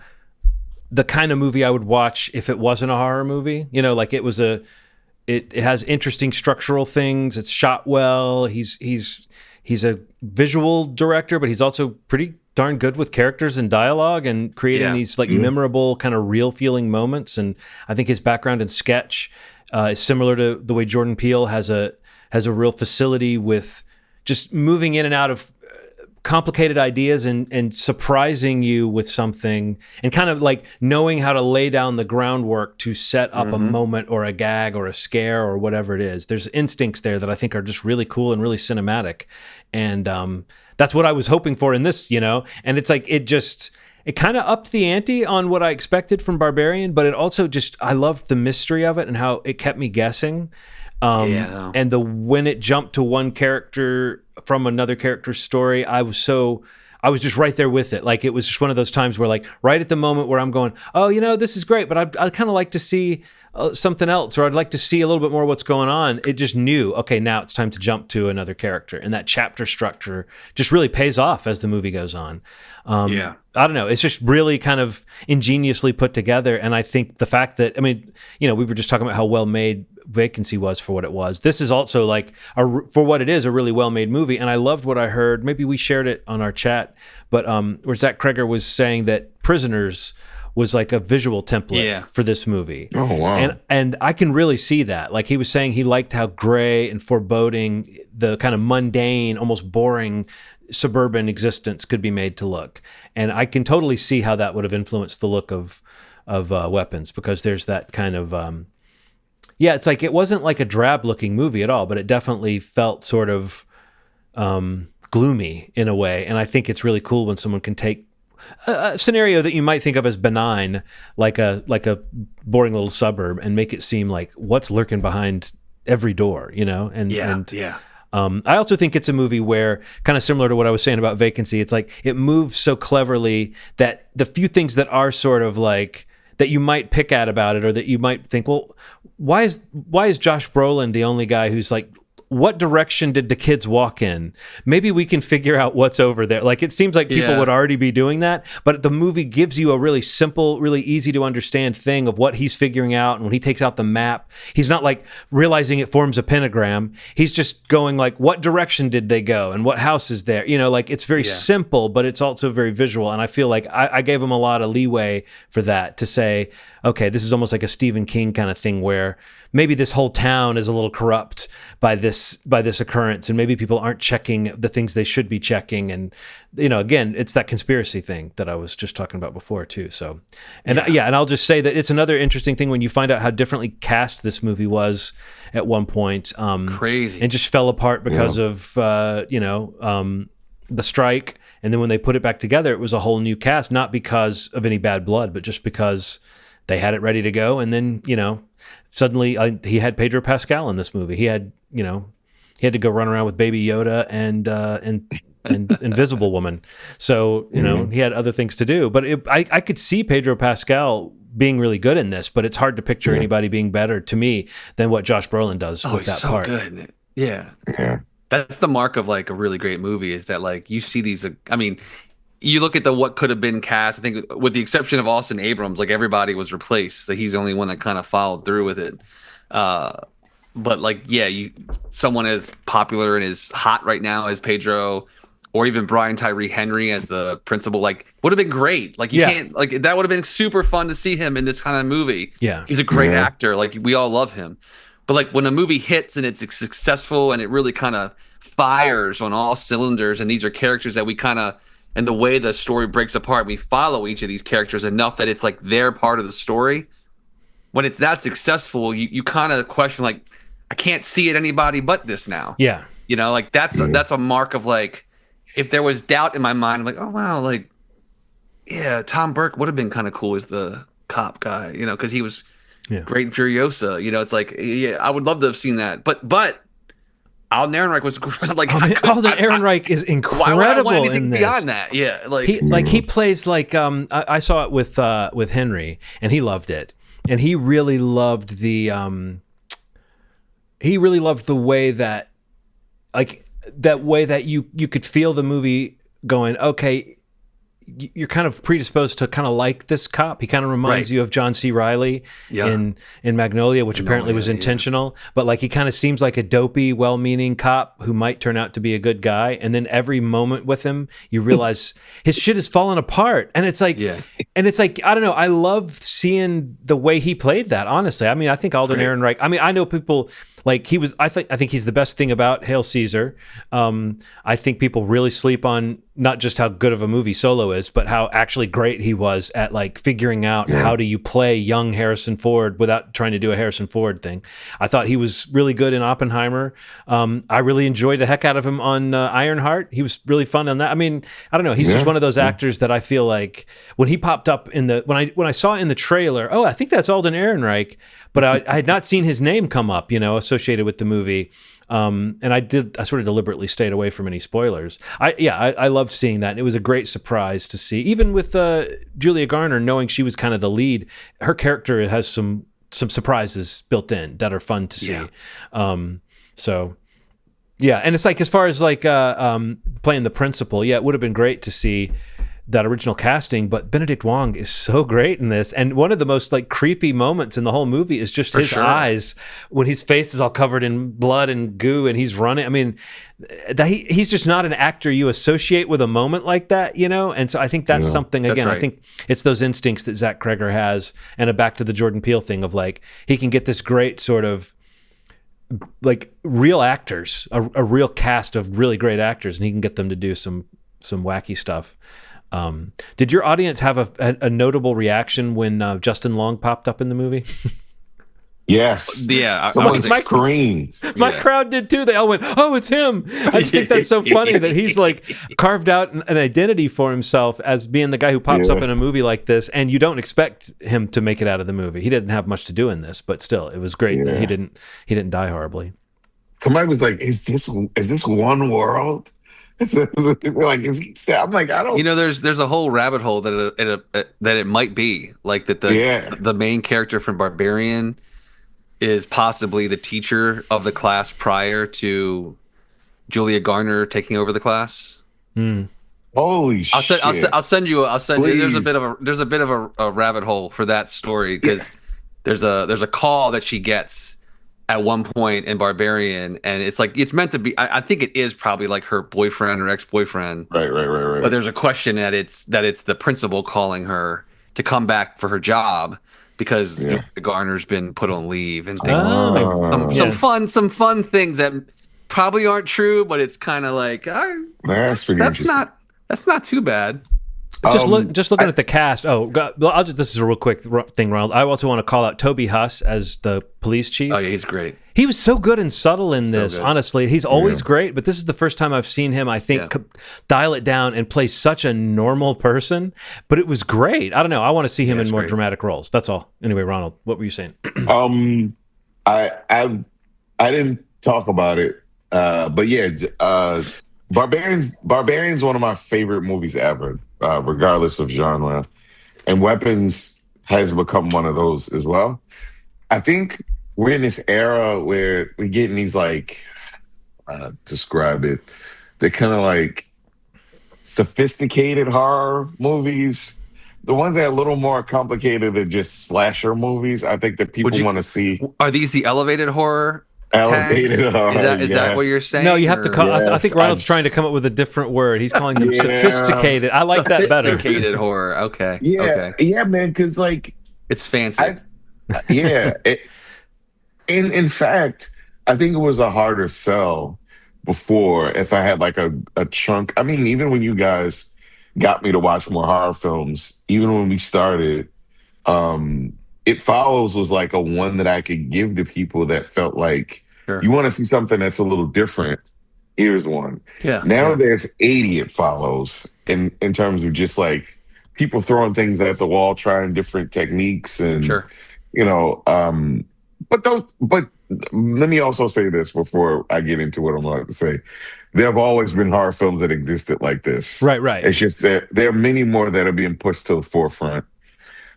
kind of movie I would watch if it wasn't a horror movie. You know, like it has interesting structural things. It's shot well. He's a visual director, but he's also pretty darn good with characters and dialogue and creating these like memorable kind of real feeling moments. And I think his background in sketch is similar to the way Jordan Peele has a real facility with just moving in and out of complicated ideas and surprising you with something and kind of like knowing how to lay down the groundwork to set up a moment or a gag or a scare or whatever it is. There's instincts there that I think are just really cool and really cinematic. And that's what I was hoping for in this, you know? And it's like, it kind of upped the ante on what I expected from Barbarian, but it also just, I loved the mystery of it and how it kept me guessing. And when it jumped to one character from another character's story, I was just right there with it. Like it was just one of those times where like right at the moment where I'm going, oh, you know, this is great, but I'd kind of like to see something else, or I'd like to see a little bit more what's going on. It just knew, okay, now it's time to jump to another character. And that chapter structure just really pays off as the movie goes on. I don't know. It's just really kind of ingeniously put together. And I think the fact that, I mean, you know, we were just talking about how well made Vacancy was for what it was. This is also like, for what it is, a really well-made movie. And I loved what I heard. Maybe we shared it on our chat, but where Zach Kreger was saying that Prisoners was like a visual template for this movie. Oh, wow. And I can really see that. Like he was saying he liked how gray and foreboding, the kind of mundane, almost boring suburban existence could be made to look. And I can totally see how that would have influenced the look of Weapons, because there's that kind of it's like it wasn't like a drab looking movie at all, but it definitely felt sort of gloomy in a way. And I think it's really cool when someone can take a scenario that you might think of as benign, like a boring little suburb, and make it seem like what's lurking behind every door, you know? I also think it's a movie where, kind of similar to what I was saying about Vacancy, it's like it moves so cleverly that the few things that are sort of like that you might pick at about it, or that you might think, well, why is Josh Brolin the only guy who's like, what direction did the kids walk in? Maybe we can figure out what's over there. Like, it seems like people would already be doing that, but the movie gives you a really simple, really easy to understand thing of what he's figuring out. And when he takes out the map, he's not like realizing it forms a pentagram. He's just going like, what direction did they go? And what house is there? You know, like it's very simple, but it's also very visual. And I feel like I gave him a lot of leeway for that, to say, okay, this is almost like a Stephen King kind of thing where maybe this whole town is a little corrupt by this occurrence, and maybe people aren't checking the things they should be checking. And, you know, again, it's that conspiracy thing that I was just talking about before too. So, and and I'll just say that it's another interesting thing when you find out how differently cast this movie was at one point. Crazy. And just fell apart because of, the strike. And then when they put it back together, it was a whole new cast, not because of any bad blood, but just because they had it ready to go. And then, you know, suddenly he had Pedro Pascal in this movie. He had to go run around with Baby Yoda and Invisible Woman. So, you know, he had other things to do. But I could see Pedro Pascal being really good in this, but it's hard to picture anybody being better to me than what Josh Brolin does with that part. Oh, he's so good. Yeah. That's the mark of like a really great movie, is that like you see these, I mean, you look at the what could have been cast, I think with the exception of Austin Abrams, like everybody was replaced. So he's the only one that kind of followed through with it. But like, someone as popular and as hot right now as Pedro, or even Brian Tyree Henry as the principal, like would have been great. Like you can't like that would have been super fun to see him in this kind of movie. Yeah. He's a great actor. Like we all love him. But like when a movie hits and it's successful and it really kind of fires on all cylinders, and these are characters that we kind of, and the way the story breaks apart, we follow each of these characters enough that it's like they're part of the story. When it's that successful, you kind of question like, I can't see it anybody but this now. Yeah. You know, like that's a mark of like, if there was doubt in my mind, I'm like, oh wow, like, yeah, Tom Burke would have been kind of cool as the cop guy, you know, because he was great in Furiosa. You know, it's like, yeah, I would love to have seen that, but Alden Ehrenreich was like, Alden Ehrenreich is incredible in this. Beyond that, yeah, like he plays like I saw it with Henry, and he loved it, and he really loved the way that, like, that way that you could feel the movie going, okay, you're kind of predisposed to kind of like this cop. He kind of reminds you of John C. Reilly in Magnolia, which apparently was intentional. But like he kind of seems like a dopey, well-meaning cop who might turn out to be a good guy. And then every moment with him, you realize his shit is falling apart. And it's like, I don't know. I love seeing the way he played that. Honestly, I mean, I think Alden Ehrenreich. I mean, I know people. Like he was, I think he's the best thing about Hail Caesar. I think people really sleep on not just how good of a movie Solo is, but how actually great he was at like figuring out how do you play young Harrison Ford without trying to do a Harrison Ford thing. I thought he was really good in Oppenheimer. I really enjoyed the heck out of him on Ironheart. He was really fun on that. I mean, I don't know. He's just one of those actors that I feel like when he popped up in the when I saw it in the trailer, oh, I think that's Alden Ehrenreich. But I had not seen his name come up, you know, associated with the movie. And I sort of deliberately stayed away from any spoilers. I loved seeing that. It was a great surprise to see, even with Julia Garner, knowing she was kind of the lead, her character has some surprises built in that are fun to see. And it's like, as far as like playing the principal, it would have been great to see that original casting, but Benedict Wong is so great in this. And one of the most like creepy moments in the whole movie is just his eyes when his face is all covered in blood and goo and he's running. I mean, he's just not an actor you associate with a moment like that, you know? And so I think that's something, again, I think it's those instincts that Zach Cregger has, and back to the Jordan Peele thing of like, he can get this great sort of like real actors, a real cast of really great actors, and he can get them to do some wacky stuff. Did your audience have a notable reaction when Justin Long popped up in the movie? Yes. Yeah. Someone screamed. My crowd did too. They all went, "Oh, it's him!" I just think that's so funny that he's like carved out an identity for himself as being the guy who pops up in a movie like this, and you don't expect him to make it out of the movie. He didn't have much to do in this, but still, it was great that he didn't die horribly. Somebody was like, "Is this one world?" Like, I'm like, I don't. You know, there's a whole rabbit hole that it might be like that. The main character from Barbarian is possibly the teacher of the class prior to Julia Garner taking over the class. Holy shit! I'll send you. There's a bit of a rabbit hole for that story, because there's a call that she gets at one point in Barbarian, and it's like it's meant to be. I think it is probably like her boyfriend or ex-boyfriend. Right. But there's a question that it's the principal calling her to come back for her job because Garner's been put on leave and things. Some fun things that probably aren't true, but it's kind of like that's not too bad. Just looking at the cast. Oh, God, this is a real quick thing, Ronald. I also want to call out Toby Huss as the police chief. Oh yeah, he's great. He was so good and subtle in this. Honestly, he's always great, but this is the first time I've seen him, I think, dial it down and play such a normal person. But it was great. I don't know. I want to see him in more dramatic roles. That's all. Anyway, Ronald, what were you saying? I didn't talk about it, but Barbarian's one of my favorite movies ever. Regardless of genre, and Weapons has become one of those as well. I think we're in this era where we're getting these, like, I don't know how to describe it. They're kind of like sophisticated horror movies. The ones that are a little more complicated than just slasher movies. I think that people want to see. Are these the elevated horror tags? Elevated. Is that what Yes. you're saying? No, you have to call. I Yes, think Ronald's trying to come up with a different word. He's calling them Yeah. sophisticated. I like that better. Sophisticated horror. Okay. Yeah, Okay. yeah, man. Because like, It's fancy. I, yeah. In fact, I think it was a harder sell before if I had like a chunk. I mean, even when you guys got me to watch more horror films, even when we started, um, It Follows was like a one that I could give to people that felt like Sure. you want to see something that's a little different. Here's one. Yeah. Now Yeah. there's 80 It Follows in terms of just like people throwing things at the wall, trying different techniques and Sure. you know, but let me also say this before I get into what I'm about to say. There have always been horror films that existed like this. Right, right. It's just there are many more that are being pushed to the forefront.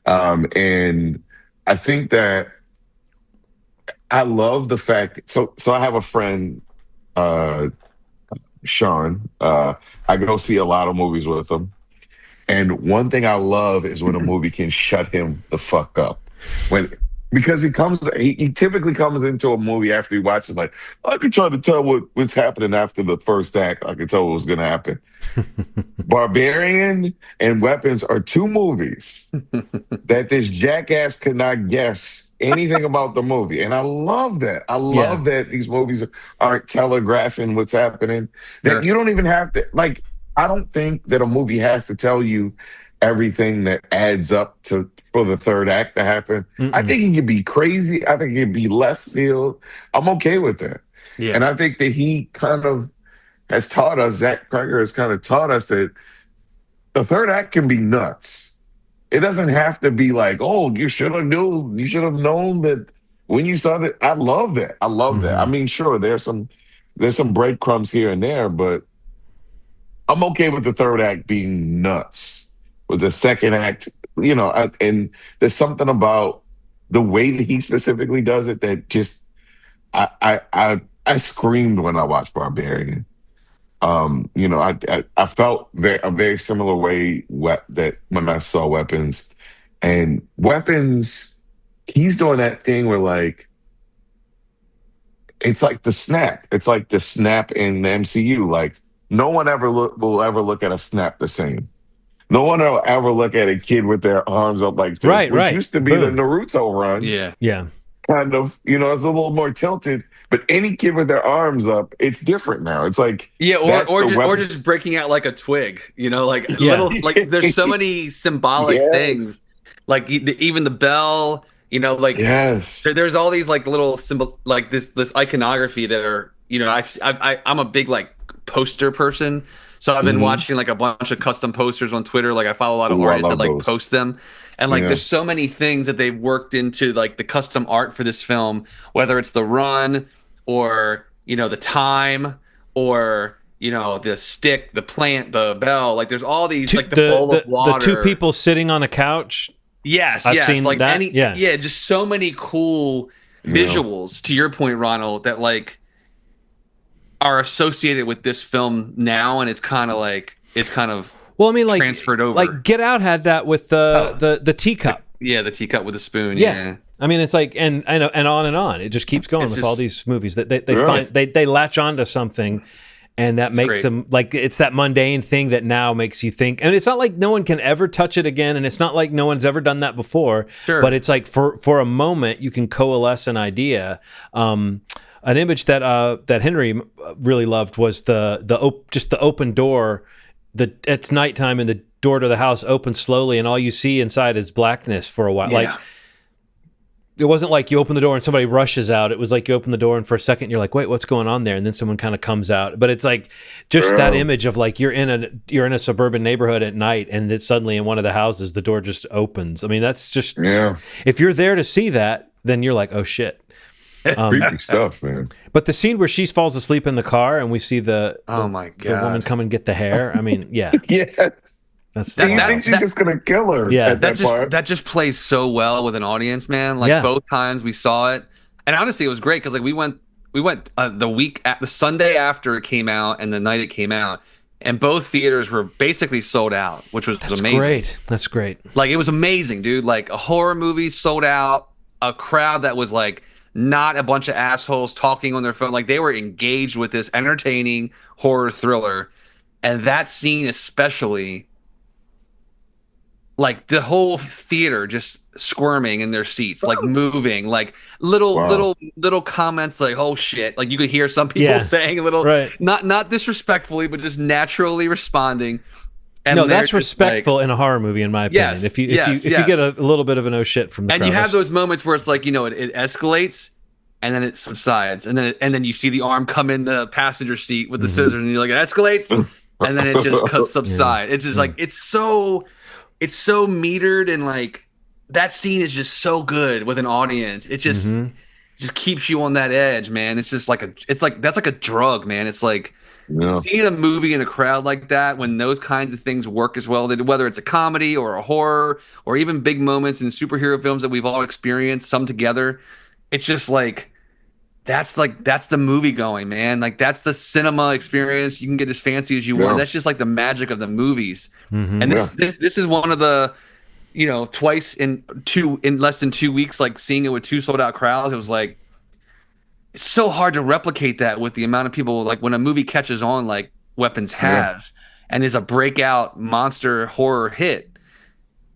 And I think that I love the fact so I have a friend, uh Sean. I go see a lot of movies with him. And one thing I love is when a movie can shut him the fuck up. When because he typically comes into a movie after he watches like, I could try to tell what's happening after the first act. I could tell what was gonna happen. Barbarian and Weapons are two movies that this jackass could not guess anything about the movie. And I love that. I love that these movies aren't telegraphing what's happening. That Sure. you don't even have to like I don't think that a movie has to tell you everything that adds up to for the third act to happen. I think it could be crazy. I think it could be left field. I'm okay with that. Yeah. And I think that he kind of has taught us, Zach Cregger has kind of taught us that the third act can be nuts. It doesn't have to be like, oh, you should have known that when you saw that. I love that. I love that. I mean, sure, there's some breadcrumbs here and there, but I'm okay with the third act being nuts. With the second act, and there's something about the way that he specifically does it that just I screamed when I watched Barbarian. I felt a very similar way that when I saw Weapons, and Weapons, he's doing that thing where like it's like the snap. It's like the snap in the MCU. Like no one will ever look at a snap the same. No one will ever look at a kid with their arms up like this, which used to be the Naruto run. Yeah. Yeah. Kind of, it's a little more tilted. But any kid with their arms up, it's different now. It's like or just breaking out like a twig, like little like there's so many symbolic things, like even the bell, like there's all these like little symbol like this iconography that are I'm a big like poster person, so I've been watching like a bunch of custom posters on Twitter. Like I follow a lot of artists that like post them, and like there's so many things that they've worked into like the custom art for this film, whether it's the run or the time or the stick, the plant, the bell. Like there's all these like the bowl of water, the two people sitting on a couch. I've seen like that. Just so many cool visuals. To your point, Ronald, that like are associated with this film now, and it's kind of well, I mean, like transferred over. Like Get Out had that with the teacup. The teacup with the spoon. Yeah. I mean, it's like and on and on. It just keeps going with all these movies that they latch onto something, and that makes them like it's that mundane thing that now makes you think. And it's not like no one can ever touch it again, and it's not like no one's ever done that before. Sure. But it's like for a moment you can coalesce an idea. An image that Henry really loved was just the open door. It's nighttime and the door to the house opens slowly, and all you see inside is blackness for a while. Yeah. Like it wasn't like you open the door and somebody rushes out. It was like you open the door and for a second you're like, wait, what's going on there? And then someone kind of comes out. But it's like just that image of like you're in a suburban neighborhood at night, and it's suddenly in one of the houses the door just opens. I mean, that's just if you're there to see that, then you're like, oh shit. Creepy stuff, man. But the scene where she falls asleep in the car and we see the woman come and get the hair. I mean, yes. Do you think she's just gonna kill her? Yeah, at that part? That just plays so well with an audience, man. Like both times we saw it, and honestly, it was great because like we went the Sunday after it came out and the night it came out, and both theaters were basically sold out, which was amazing. That's great. Like it was amazing, dude. Like a horror movie sold out, a crowd that was like not a bunch of assholes talking on their phone. Like they were engaged with this entertaining horror thriller. And that scene especially, like the whole theater just squirming in their seats, like moving, like little comments like, oh shit. Like you could hear some people saying a little, right. not disrespectfully, but just naturally responding. And no, that's respectful in a horror movie, in my opinion. Yes, if you get a little bit of an oh shit from the crowd, you have those moments where it's like, it escalates and then it subsides, and then you see the arm come in the passenger seat with the scissors, and you're like, it escalates, and then it just subsides. It's just like it's so metered, and like that scene is just so good with an audience. It just keeps you on that edge, man. It's just like that's like a drug, man. It's like. Yeah. Seeing a movie in a crowd like that, when those kinds of things work as well, whether it's a comedy or a horror or even big moments in superhero films that we've all experienced, some together, it's just like that's the movie going, man. Like that's the cinema experience. You can get as fancy as you want. That's just like the magic of the movies. And this is one of the, twice in less than 2 weeks, like seeing it with 2 sold out crowds. It was like. It's so hard to replicate that with the amount of people. Like when a movie catches on, like Weapons has, and is a breakout monster horror hit.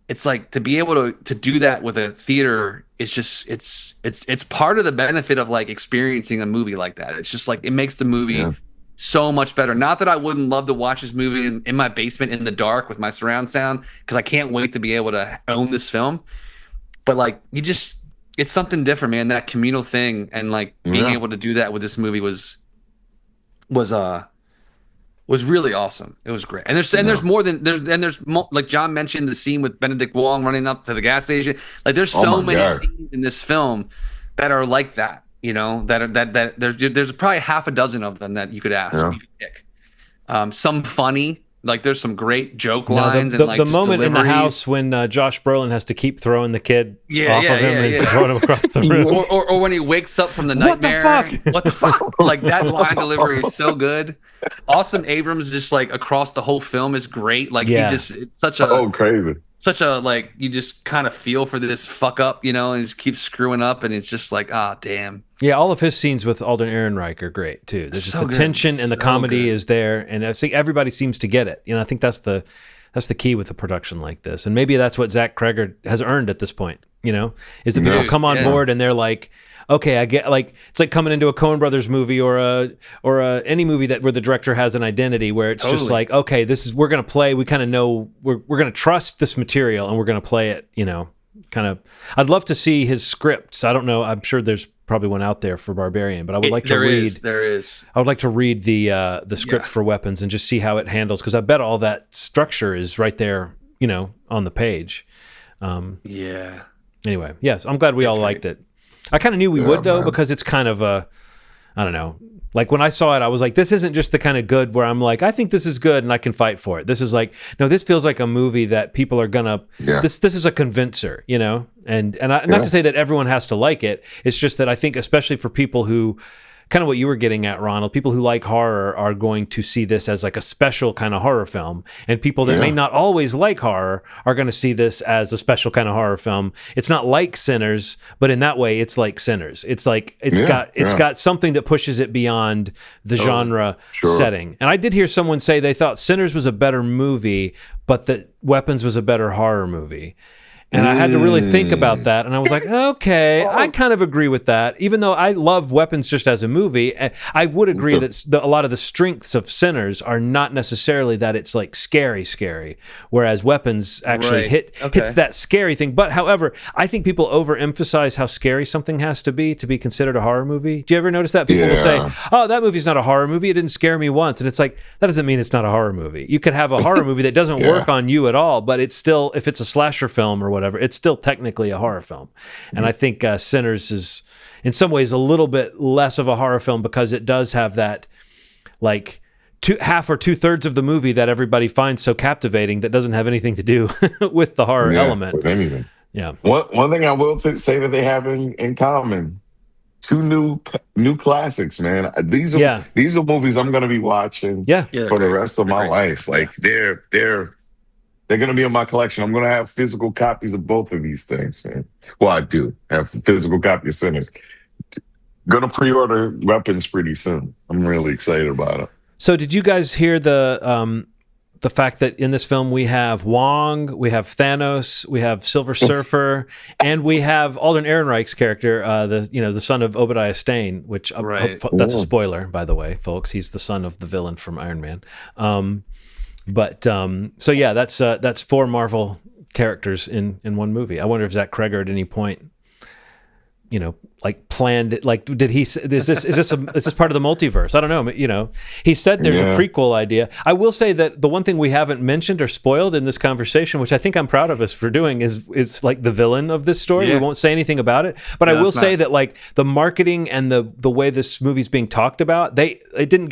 It's like to be able to do that with a theater. It's just it's part of the benefit of like experiencing a movie like that. It's just like it makes the movie so much better. Not that I wouldn't love to watch this movie in my basement in the dark with my surround sound, because I can't wait to be able to own this film. But like it's something different, man. That communal thing, and like being able to do that with this movie was really awesome. It was great. And there's more than like John mentioned the scene with Benedict Wong running up to the gas station. Like there's so many scenes in this film that are like that. That there's probably half a dozen of them that you could ask. You could pick. Some funny. Like there's some great joke lines the moment in the house when Josh Brolin has to keep throwing the kid off of him and throwing him across the room, or when he wakes up from the nightmare. What the fuck? Like that line delivery is so good. Austin Abrams just like across the whole film is great. Like it's such a crazy. Such a like you just kind of feel for this fuck up, and he just keeps screwing up, and it's just like damn. Yeah, all of his scenes with Alden Ehrenreich are great too. There's just the tension and the comedy is there, and I think everybody seems to get it. I think that's the key with a production like this, and maybe that's what Zach Cregger has earned at this point. Is that people come on board and they're like, okay, I get, like it's like coming into a Coen Brothers movie or any movie where the director has an identity, where it's just like, okay, we're gonna play. We kind of know we're gonna trust this material and we're gonna play it. Kind of. I'd love to see his scripts. I don't know. I'm sure there's probably one out there for Barbarian, but I would like to read. There is. I would like to read the script for Weapons and just see how it handles, because I bet all that structure is right there, on the page. Anyway, yes, I'm glad we all liked it. I kind of knew we would though, because it's kind of I don't know. Like when I saw it, I was like, this isn't just the kind of good where I'm like, I think this is good and I can fight for it. This is like, no, this feels like a movie that people are gonna. This is a convincer, And not to say that everyone has to like it. It's just that I think, especially for people who, kind of what you were getting at, Ronald, people who like horror are going to see this as like a special kind of horror film, and people that may not always like horror are going to see this as a special kind of horror film. It's not like Sinners, but in that way, it's like Sinners. It's like it's got something that pushes it beyond the genre setting. And I did hear someone say they thought Sinners was a better movie, but that Weapons was a better horror movie. And I had to really think about that. And I was like, okay, I kind of agree with that. Even though I love Weapons just as a movie, I would agree that a lot of the strengths of Sinners are not necessarily that it's like scary, whereas Weapons actually hits that scary thing. But however, I think people overemphasize how scary something has to be considered a horror movie. Do you ever notice that? People will say, oh, that movie's not a horror movie. It didn't scare me once. And it's like, that doesn't mean it's not a horror movie. You could have a horror movie that doesn't work on you at all, but it's still, if it's a slasher film or whatever, it's still technically a horror film. And I think Sinners is in some ways a little bit less of a horror film, because it does have that like half or 2/3 of the movie that everybody finds so captivating that doesn't have anything to do with the horror element. With anything. Yeah. One thing I will say that they have in common: 2 new classics, man. These are movies I'm going to be watching for the rest of my life. Like they're going to be in my collection. I'm going to have physical copies of both of these things, man. Well, I do have physical copies of Sinners. Gonna pre-order Weapons pretty soon. I'm really excited about it. So did you guys hear the fact that in this film we have Wong, we have Thanos, we have Silver Surfer, and we have Alden Ehrenreich's character, the son of Obadiah Stane, which that's a spoiler, by the way, folks. He's the son of the villain from Iron Man. So yeah, that's 4 Marvel characters in one movie. I wonder if Zach Kreger at any point, planned it. Like, did he? Is this part of the multiverse? I don't know. He said there's a prequel idea. I will say that the one thing we haven't mentioned or spoiled in this conversation, which I think I'm proud of us for doing, is like the villain of this story. We won't say anything about it, but I will say that like the marketing and the way this movie's being talked about, they didn't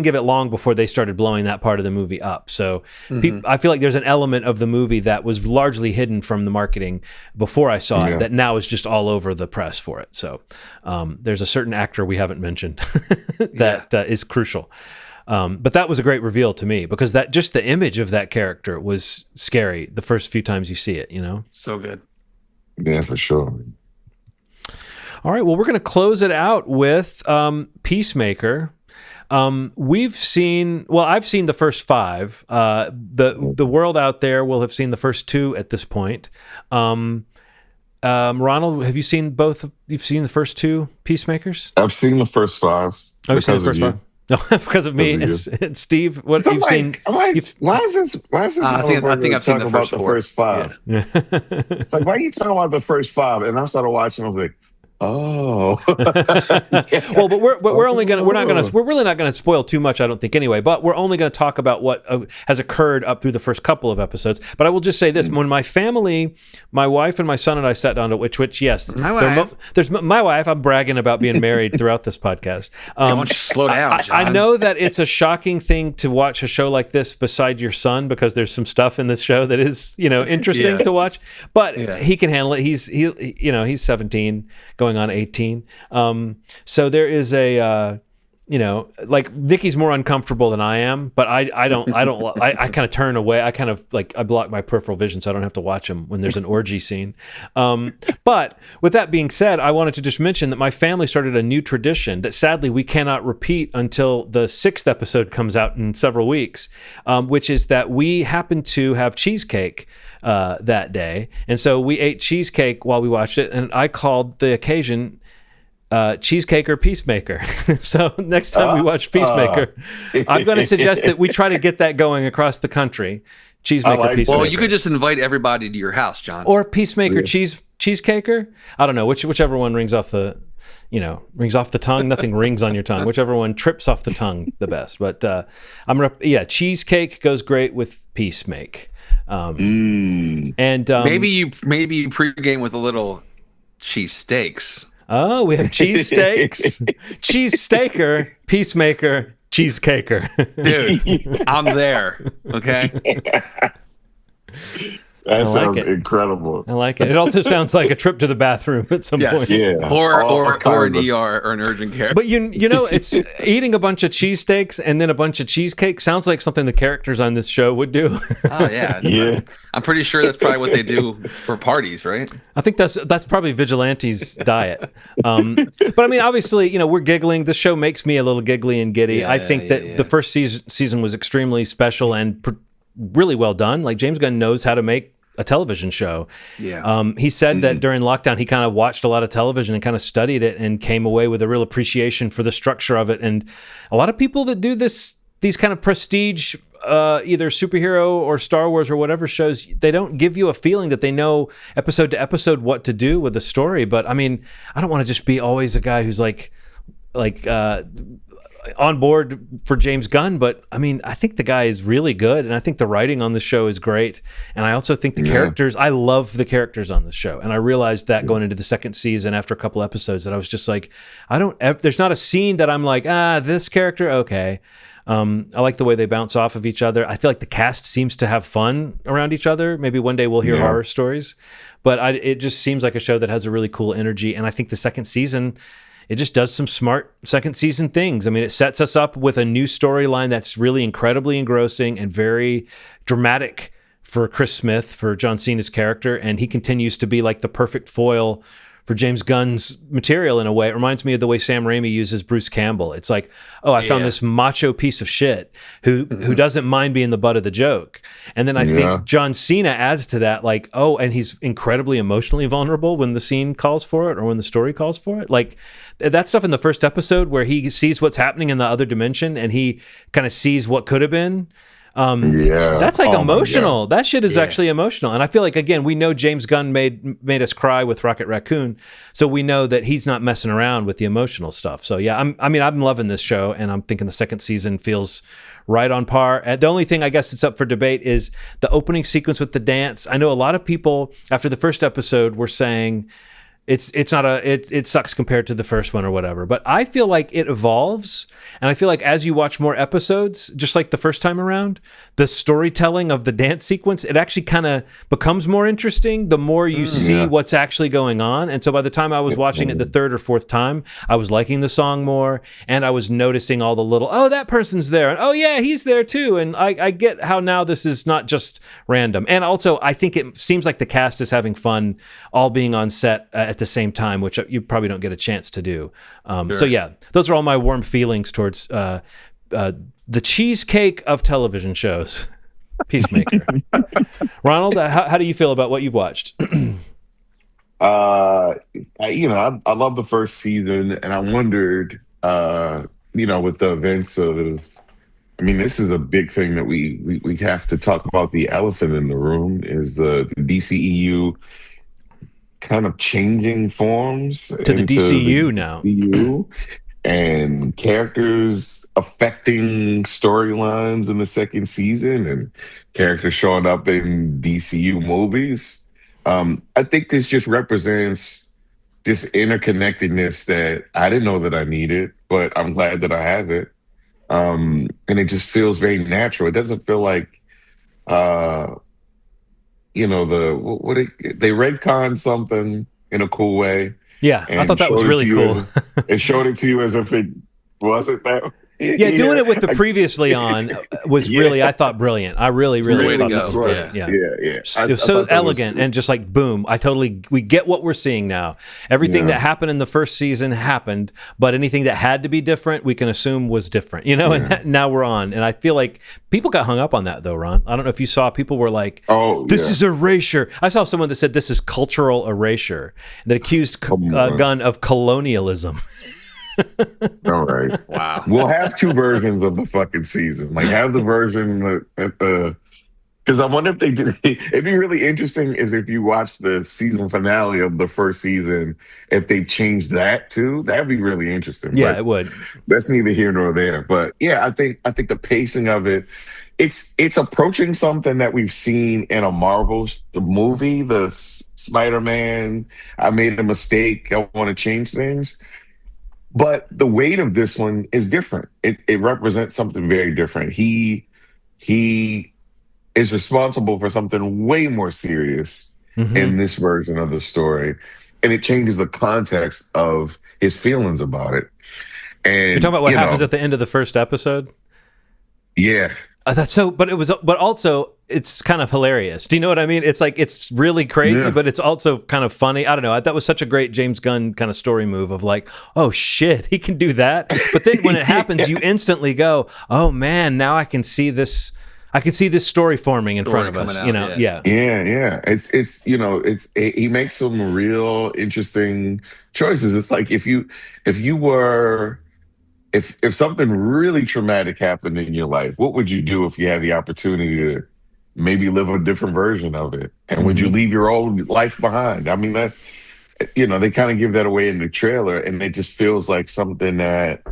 give it long before they started blowing that part of the movie up. So I feel like there's an element of the movie that was largely hidden from the marketing before I saw it that now is just all over the press for it. So there's a certain actor we haven't mentioned that is crucial. But that was a great reveal to me because that just the image of that character was scary the first few times you see it, So good. Yeah, for sure. All right. Well, we're going to close it out with Peacemaker. I've seen the first 5. The world out there will have seen the first 2 at this point. Ronald, have you seen both? You've seen the first 2 Peacemakers? I've seen the first 5. Oh, you've seen the first 5? No, because of me. It's Steve. What you've seen? Why is this? I think I've seen the first 5. Yeah. It's like, why are you talking about the first 5? And I started watching. I was like, oh. Well, but we're really not gonna spoil too much, I don't think, anyway. But we're only going to talk about what has occurred up through the first couple of episodes. But I will just say this: when my family, my wife and my son and I sat down to which yes, there's my wife. I'm bragging about being married throughout this podcast. Why don't you slow down, John? I know that it's a shocking thing to watch a show like this beside your son because there's some stuff in this show that is interesting to watch. But he can handle it. He's 17. Going on 18. So there is a, like Nikki's more uncomfortable than I am, but I kind of turn away. I kind of I block my peripheral vision so I don't have to watch them when there's an orgy scene. But with that being said, I wanted to just mention that my family started a new tradition that sadly we cannot repeat until the 6th episode comes out in several weeks, which is that we happen to have cheesecake that day. And so we ate cheesecake while we watched it, and I called the occasion Cheesecake or Peacemaker. So next time we watch Peacemaker, I'm going to suggest that we try to get that going across the country. Cheesemaker, Peacemaker. Well, you could just invite everybody to your house, John. Or Peacemaker, Cheesekaker. I don't know, whichever one rings off the tongue. Nothing rings on your tongue. Whichever one trips off the tongue the best. But cheesecake goes great with Peacemake. And maybe you pregame with a little cheese steaks. Oh, we have cheese steaks, cheese staker, Peacemaker, cheesecaker. Dude, I'm there. Okay. That sounds incredible. I like it. It also sounds like a trip to the bathroom at some point. Yeah. Or an ER or an urgent care. But it's eating a bunch of cheesesteaks and then a bunch of cheesecake sounds like something the characters on this show would do. Oh yeah. Yeah. I'm pretty sure that's probably what they do for parties, right? I think that's probably Vigilante's diet. But I mean, obviously, we're giggling. The show makes me a little giggly and giddy. Yeah, I think that the first season was extremely special and really well done. Like James Gunn knows how to make a television show. Yeah. He said that during lockdown, he kind of watched a lot of television and kind of studied it and came away with a real appreciation for the structure of it. And a lot of people that do these kind of prestige, either superhero or Star Wars or whatever shows, they don't give you a feeling that they know episode to episode what to do with the story. But I mean, I don't want to just be always a guy who's like on board for James Gunn, but I mean, I think the guy is really good, and I think the writing on the show is great, and I also think the characters, I love the characters on the show, and I realized that going into the second season after a couple episodes that I was just like, there's not a scene that I'm like, this character, okay. I like the way they bounce off of each other. I feel like the cast seems to have fun around each other. Maybe one day we'll hear horror stories, but it just seems like a show that has a really cool energy, and I think the second season, it just does some smart second season things. I mean, it sets us up with a new storyline that's really incredibly engrossing and very dramatic for Chris Smith, for John Cena's character. And he continues to be like the perfect foil for James Gunn's material in a way. It reminds me of the way Sam Raimi uses Bruce Campbell. It's like, oh, I found this macho piece of shit who doesn't mind being the butt of the joke. And then I think John Cena adds to that, like, oh, and he's incredibly emotionally vulnerable when the scene calls for it or when the story calls for it. Like that stuff in the first episode where he sees what's happening in the other dimension and he kind of sees what could have been. That's like emotional. That shit is actually emotional. And I feel like, again, we know James Gunn made us cry with Rocket Raccoon, so we know that he's not messing around with the emotional stuff. So yeah, I'm loving this show, and I'm thinking the second season feels right on par. And the only thing I guess it's up for debate is the opening sequence with the dance. I know a lot of people after the first episode were saying it sucks compared to the first one or whatever, but I feel like it evolves, and I feel like as you watch more episodes, just like the first time around, the storytelling of the dance sequence, it actually kind of becomes more interesting the more you see what's actually going on. And so by the time I was watching it the third or fourth time, I was liking the song more, and I was noticing all the little, oh, that person's there, and oh yeah, he's there too, and I get how now this is not just random. And also I think it seems like the cast is having fun all being on set at the same time, which you probably don't get a chance to do. So yeah, those are all my warm feelings towards the cheesecake of television shows, Peacemaker. Ronald, how do you feel about what you've watched? I love the first season, and I wondered, with the events of, this is a big thing that we have to talk about. The elephant in the room is the DCEU kind of changing forms to the DCU now. DCU, and characters affecting storylines in the second season, and characters showing up in DCU movies. I think this just represents this interconnectedness that I didn't know that I needed, but I'm glad that I have it. And it just feels very natural. It doesn't feel like they retconned something in a cool way. Yeah, I thought that was really cool. It showed it to you as if it wasn't that. Yeah, doing it with the previously on was really, I thought, brilliant. I really thought this was brilliant. Yeah. It was so elegant and just like, boom, we get what we're seeing now. Everything that happened in the first season happened, but anything that had to be different, we can assume was different, and now we're on. And I feel like people got hung up on that though, Ron. I don't know if you saw, people were like, this is erasure. I saw someone that said this is cultural erasure, that accused Gunn of colonialism. All right. Wow. We'll have two versions of the fucking season. Like, have the version at the, because I wonder if they did. It'd be really interesting is if you watch the season finale of the first season, if they've changed that too. That'd be really interesting. Yeah, it would. That's neither here nor there. But yeah, I think the pacing of it, it's approaching something that we've seen in a Marvel movie, the Spider-Man. I made a mistake. I want to change things. But the weight of this one is different. It represents something very different. He is responsible for something way more serious in this version of the story. And it changes the context of his feelings about it. And you're talking about what happens at the end of the first episode? Yeah. That's so, but also it's kind of hilarious. Do you know what I mean? It's like, it's really crazy, but it's also kind of funny. I don't know. That was such a great James Gunn kind of story move of like, oh shit, he can do that. But then when it happens, you instantly go, oh man, now I can see this. I can see this story forming in front of us. Yeah. It's he makes some real interesting choices. It's like if something really traumatic happened in your life, what would you do if you had the opportunity to maybe live a different version of it? And would you leave your old life behind? I mean, that, they kind of give that away in the trailer, and it just feels like something that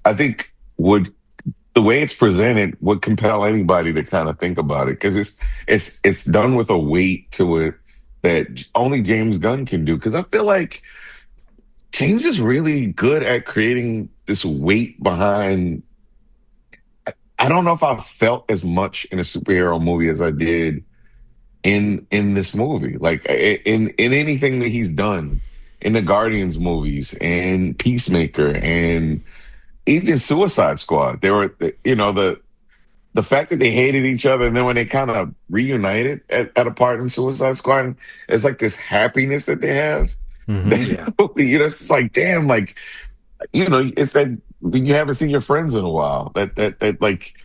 I think the way it's presented would compel anybody to kind of think about it, because it's done with a weight to it that only James Gunn can do. Because I feel like James is really good at creating this weight behind. I don't know if I felt as much in a superhero movie as I did in this movie. Like in anything that he's done, in the Guardians movies and Peacemaker and even Suicide Squad. They were, the fact that they hated each other, and then when they kind of reunited at a part in Suicide Squad, it's like this happiness that they have. Yeah. It's like, damn, like, it's that when you haven't seen your friends in a while, that like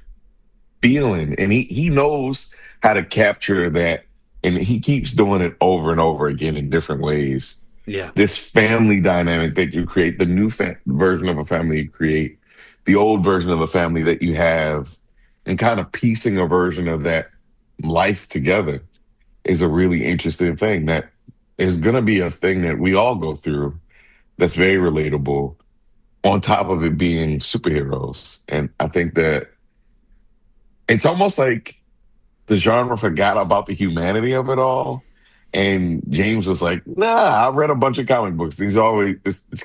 feeling, and he knows how to capture that, and he keeps doing it over and over again in different ways. Yeah. This family dynamic that you create, the new version of a family you create, the old version of a family that you have, and kind of piecing a version of that life together is a really interesting thing that is going to be a thing that we all go through that's very relatable, on top of it being superheroes. And I think that it's almost like the genre forgot about the humanity of it all. And James was like, nah, I read a bunch of comic books. This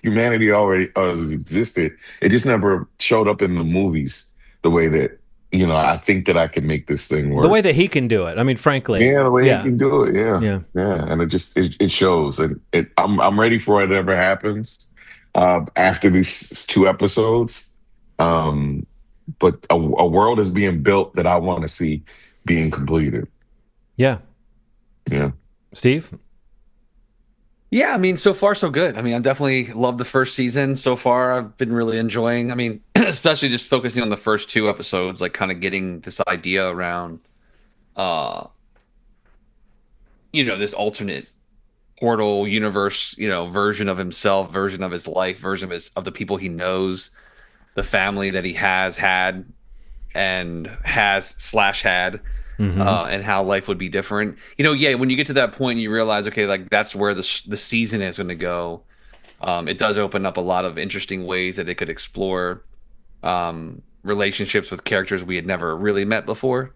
humanity already has existed. It just never showed up in the movies the way that, I think that I can make this thing work. The way that he can do it. I mean, frankly. Yeah, the way he can do it. Yeah. Yeah. Yeah. And it shows. And I'm ready for whatever happens after these 2 episodes. But a world is being built that I want to see being completed. Yeah. Yeah. Steve? Yeah, I mean, so far so good. I mean, I definitely loved the first season so far. I've been really enjoying. I mean, especially just focusing on the first 2 episodes, like kind of getting this idea around, this alternate portal universe, version of himself, version of his life, version of the people he knows, the family that he has had and had. And how life would be different. When you get to that point, you realize, okay, like that's where the season is going to go. It does open up a lot of interesting ways that it could explore relationships with characters we had never really met before.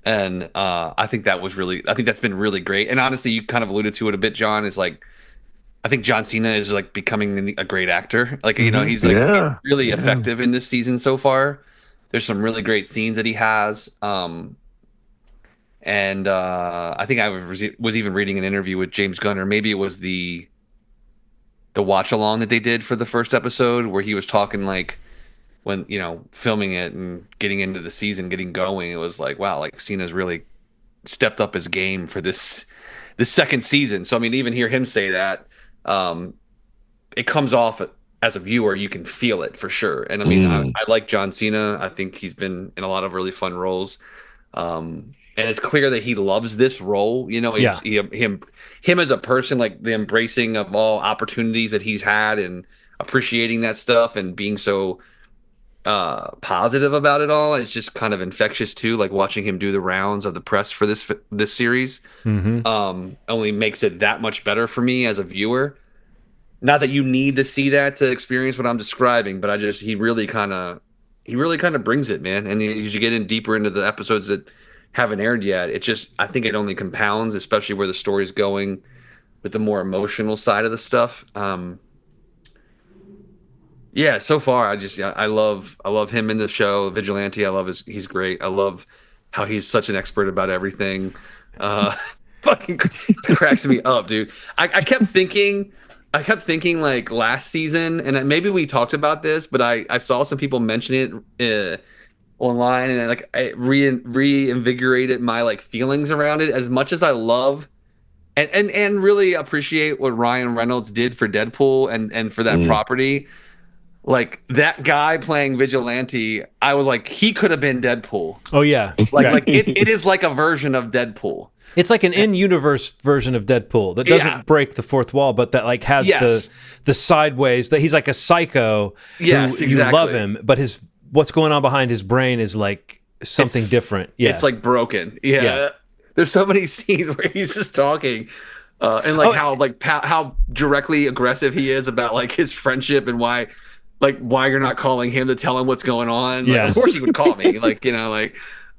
And I think that's been really great. And honestly, you kind of alluded to it a bit, John, is like, I think John Cena is like becoming a great actor. Like, he's like really effective in this season so far. There's some really great scenes that he has. And I think I was even reading an interview with James Gunn, or maybe it was the watch along that they did for the first episode, where he was talking like when filming it and getting into the season, getting going. It was like, wow, like Cena's really stepped up his game for this second season. So I mean, even hear him say that, it comes off as a viewer, you can feel it for sure. And I mean, I like John Cena. I think he's been in a lot of really fun roles. And it's clear that he loves this role. Him as a person, like the embracing of all opportunities that he's had and appreciating that stuff and being so positive about it all. It's just kind of infectious too. Like watching him do the rounds of the press for this series, only makes it that much better for me as a viewer. Not that you need to see that to experience what I'm describing, but he really kind of brings it, man. And as you get in deeper into the episodes that haven't aired yet, I think it only compounds, especially where the story's going with the more emotional side of the stuff. So far I love him in the show. Vigilante, he's great. I love how he's such an expert about everything. Fucking cracks me up, dude. I kept thinking like last season, and maybe we talked about this, but I saw some people mention it online, and it reinvigorated my like feelings around it. As much as I love and really appreciate what Ryan Reynolds did for Deadpool and for that property, like that guy playing Vigilante, I was like, he could have been Deadpool. Oh yeah, like it is like a version of Deadpool. It's like an in-universe version of Deadpool that doesn't break the fourth wall, but that like has the sideways, that he's like a psycho. Yes, exactly. You love him, but what's going on behind his brain is like something different. Yeah, it's like broken. Yeah. There's so many scenes where he's just talking, and like how directly aggressive he is about like his friendship and why you're not calling him to tell him what's going on. Like, of course he would call me.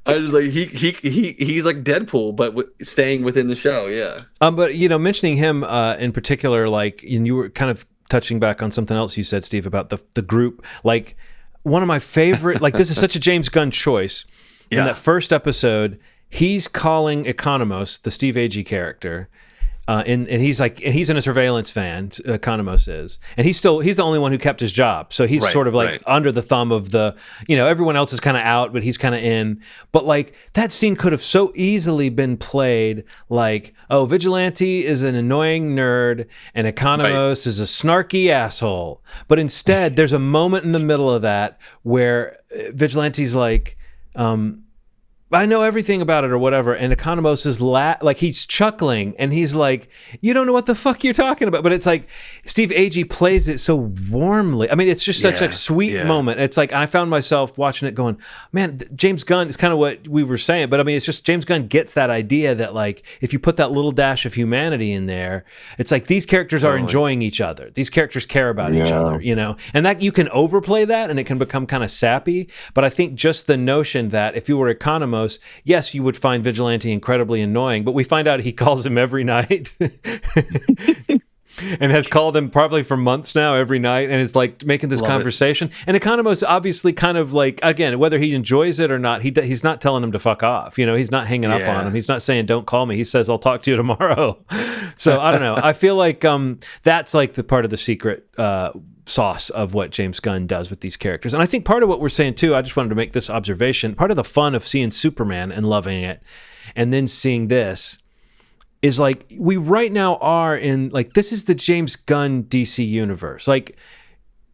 I was like, he's like Deadpool, but staying within the show. Yeah. But mentioning him in particular, like, and you were kind of touching back on something else you said, Steve, about the group. Like, one of my favorite, like, this is such a James Gunn choice. In that first episode, he's calling Economos, the Steve Agee character, and he's in a surveillance van. Economos is, and he's the only one who kept his job. So he's sort of like under the thumb of the, everyone else is kind of out, but he's kind of in. But like that scene could have so easily been played like, oh, Vigilante is an annoying nerd and Economos is a snarky asshole. But instead, there's a moment in the middle of that where Vigilante's like, I know everything about it or whatever, and Economos is like he's chuckling and he's like, you don't know what the fuck you're talking about. But it's like Steve Agee plays it so warmly. I mean, it's just such a sweet moment. It's like I found myself watching it going, man, James Gunn is kind of what we were saying, but I mean, it's just James Gunn gets that idea that like if you put that little dash of humanity in there, it's like these characters are enjoying each other. These characters care about each other, and that you can overplay that and it can become kind of sappy. But I think just the notion that if you were Economos, yes, you would find Vigilante incredibly annoying, but we find out he calls him every night and has called him probably for months now every night and is like making this conversation. And Economos obviously kind of like, again, whether he enjoys it or not, he's not telling him to fuck off. He's not hanging up on him. He's not saying, don't call me. He says, I'll talk to you tomorrow. So I don't know. I feel like that's like the part of the secret sauce of what James Gunn does with these characters. And I think part of what we're saying too, I just wanted to make this observation, part of the fun of seeing Superman and loving it and then seeing this is like we right now are in like this is the James Gunn DC universe. Like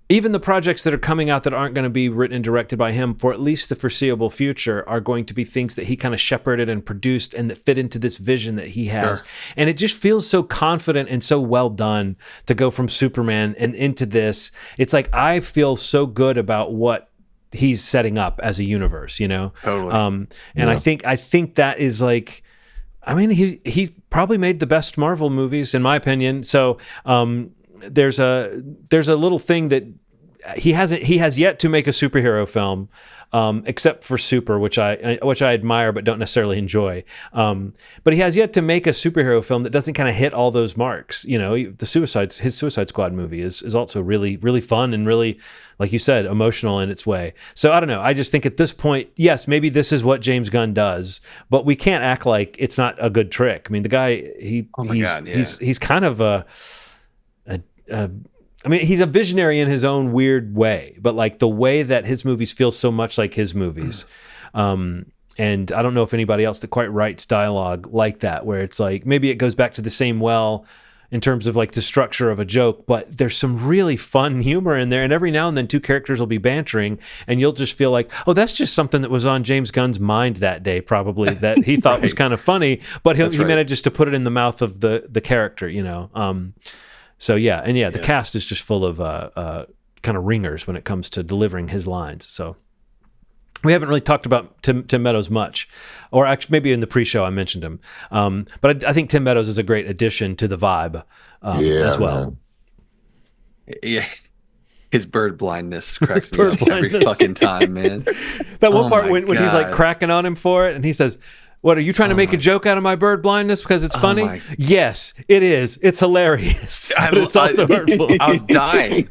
even the projects that are coming out that aren't going to be written and directed by him for at least the foreseeable future are going to be things that he kind of shepherded and produced and that fit into this vision that he has. Sure. And it just feels so confident and so well done to go from Superman and into this. It's like I feel so good about what he's setting up as a universe, Totally. I think that is like, I mean, he probably made the best Marvel movies in my opinion. So there's a little thing that he has yet to make a superhero film, except for Super, which I admire but don't necessarily enjoy. But he has yet to make a superhero film that doesn't kind of hit all those marks. His Suicide Squad movie is also really, really fun and really, like you said, emotional in its way. So I don't know. I just think at this point, yes, maybe this is what James Gunn does, but we can't act like it's not a good trick. I mean, the guy, he's kind of I mean, he's a visionary in his own weird way, but like the way that his movies feel so much like his movies. And I don't know if anybody else that quite writes dialogue like that, where it's like, maybe it goes back to the same well in terms of like the structure of a joke, but there's some really fun humor in there. And every now and then two characters will be bantering and you'll just feel like, oh, that's just something that was on James Gunn's mind that day, probably that he thought was kind of funny, but he managed to put it in the mouth of the character, So the cast is just full of kind of ringers when it comes to delivering his lines. So we haven't really talked about Tim Meadows much, or actually maybe in the pre-show I mentioned him. But I think Tim Meadows is a great addition to the vibe as well. Man. Yeah. His bird blindness cracks me up every fucking time, man. That one part when he's like cracking on him for it and he says, what, are you trying to make a joke out of my bird blindness because it's funny? Yes, it is. It's hilarious. But it's also hurtful. I was dying.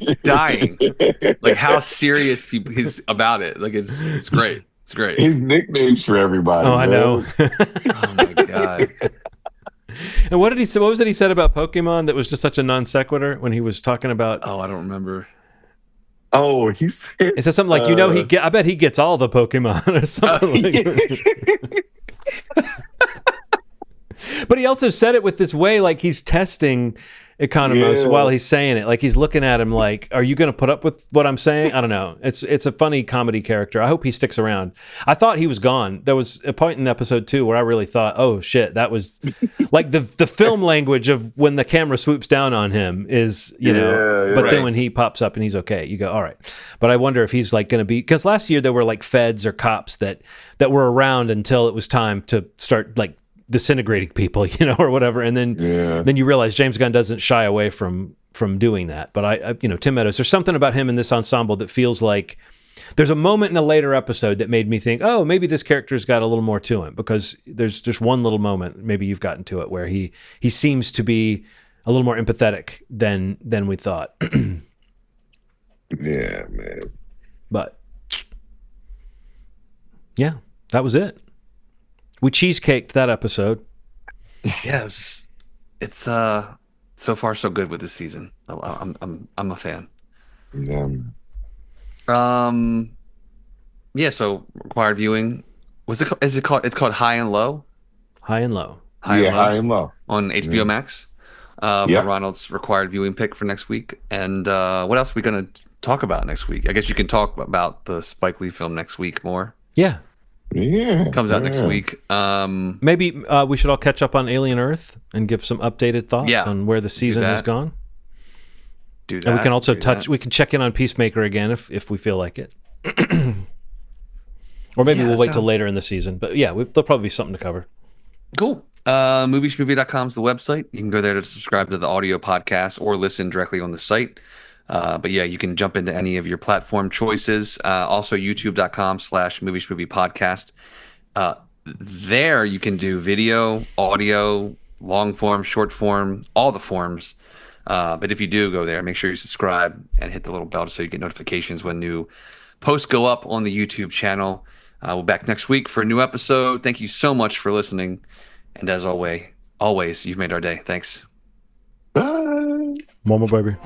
Like how serious he's about it. Like it's great. It's great. His nicknames for everybody. Oh, I know. Oh my God. And what was it he said about Pokemon that was just such a non sequitur when he was talking about? Oh, I don't remember. Oh, he said. It says something like, I bet he gets all the Pokemon or something like that. But he also said it with this way like he's testing Economos while he's saying it. Like he's looking at him like, are you going to put up with what I'm saying? I don't know. It's a funny comedy character. I hope he sticks around. I thought he was gone. There was a point in episode 2 where I really thought, oh shit, that was like the film language of when the camera swoops down on him is, but then when he pops up and he's okay, you go, all right. But I wonder if he's like going to be, because last year there were like feds or cops that were around until it was time to start like disintegrating people, or whatever. And then you realize James Gunn doesn't shy away from doing that. But I Tim Meadows, there's something about him in this ensemble that feels like there's a moment in a later episode that made me think, oh, maybe this character's got a little more to him, because there's just one little moment, maybe you've gotten to it, where he seems to be a little more empathetic than we thought. Yeah, man. But yeah, that was it. We cheesecaked that episode. Yes. it's so far so good with this season. I'm a fan. Yeah. Um, yeah. So required viewing. Is it called? It's called High and Low. High and Low. High and Yeah, high Low and low. on Yeah. HBO Max. For Yep. Ronald's required viewing pick for next week. And what else are we gonna talk about next week? I guess you can talk about the Spike Lee film next week more. Yeah. Yeah. Comes out next Yeah. week. Maybe we should all catch up on Alien Earth and give some updated thoughts Yeah, on where the season has that. gone. Do that. And we can also do that. we can check in on Peacemaker again if we feel like it. Or maybe Yeah, we'll that wait till sounds- later in the season. But yeah, there'll probably be something to cover. Cool. Schmovie.com is the website. You can go there to subscribe to the audio podcast or listen directly on the site. But yeah, you can jump into any of your platform choices. Also, youtube.com/movie podcast. There you can do video, audio, long form, short form, all the forms. But if you do go there, make sure you subscribe and hit the little bell so you get notifications when new posts go up on the YouTube channel. We'll be back next week for a new episode. Thank you so much for listening. And as always, you've made our day. Thanks. Bye. Mama baby.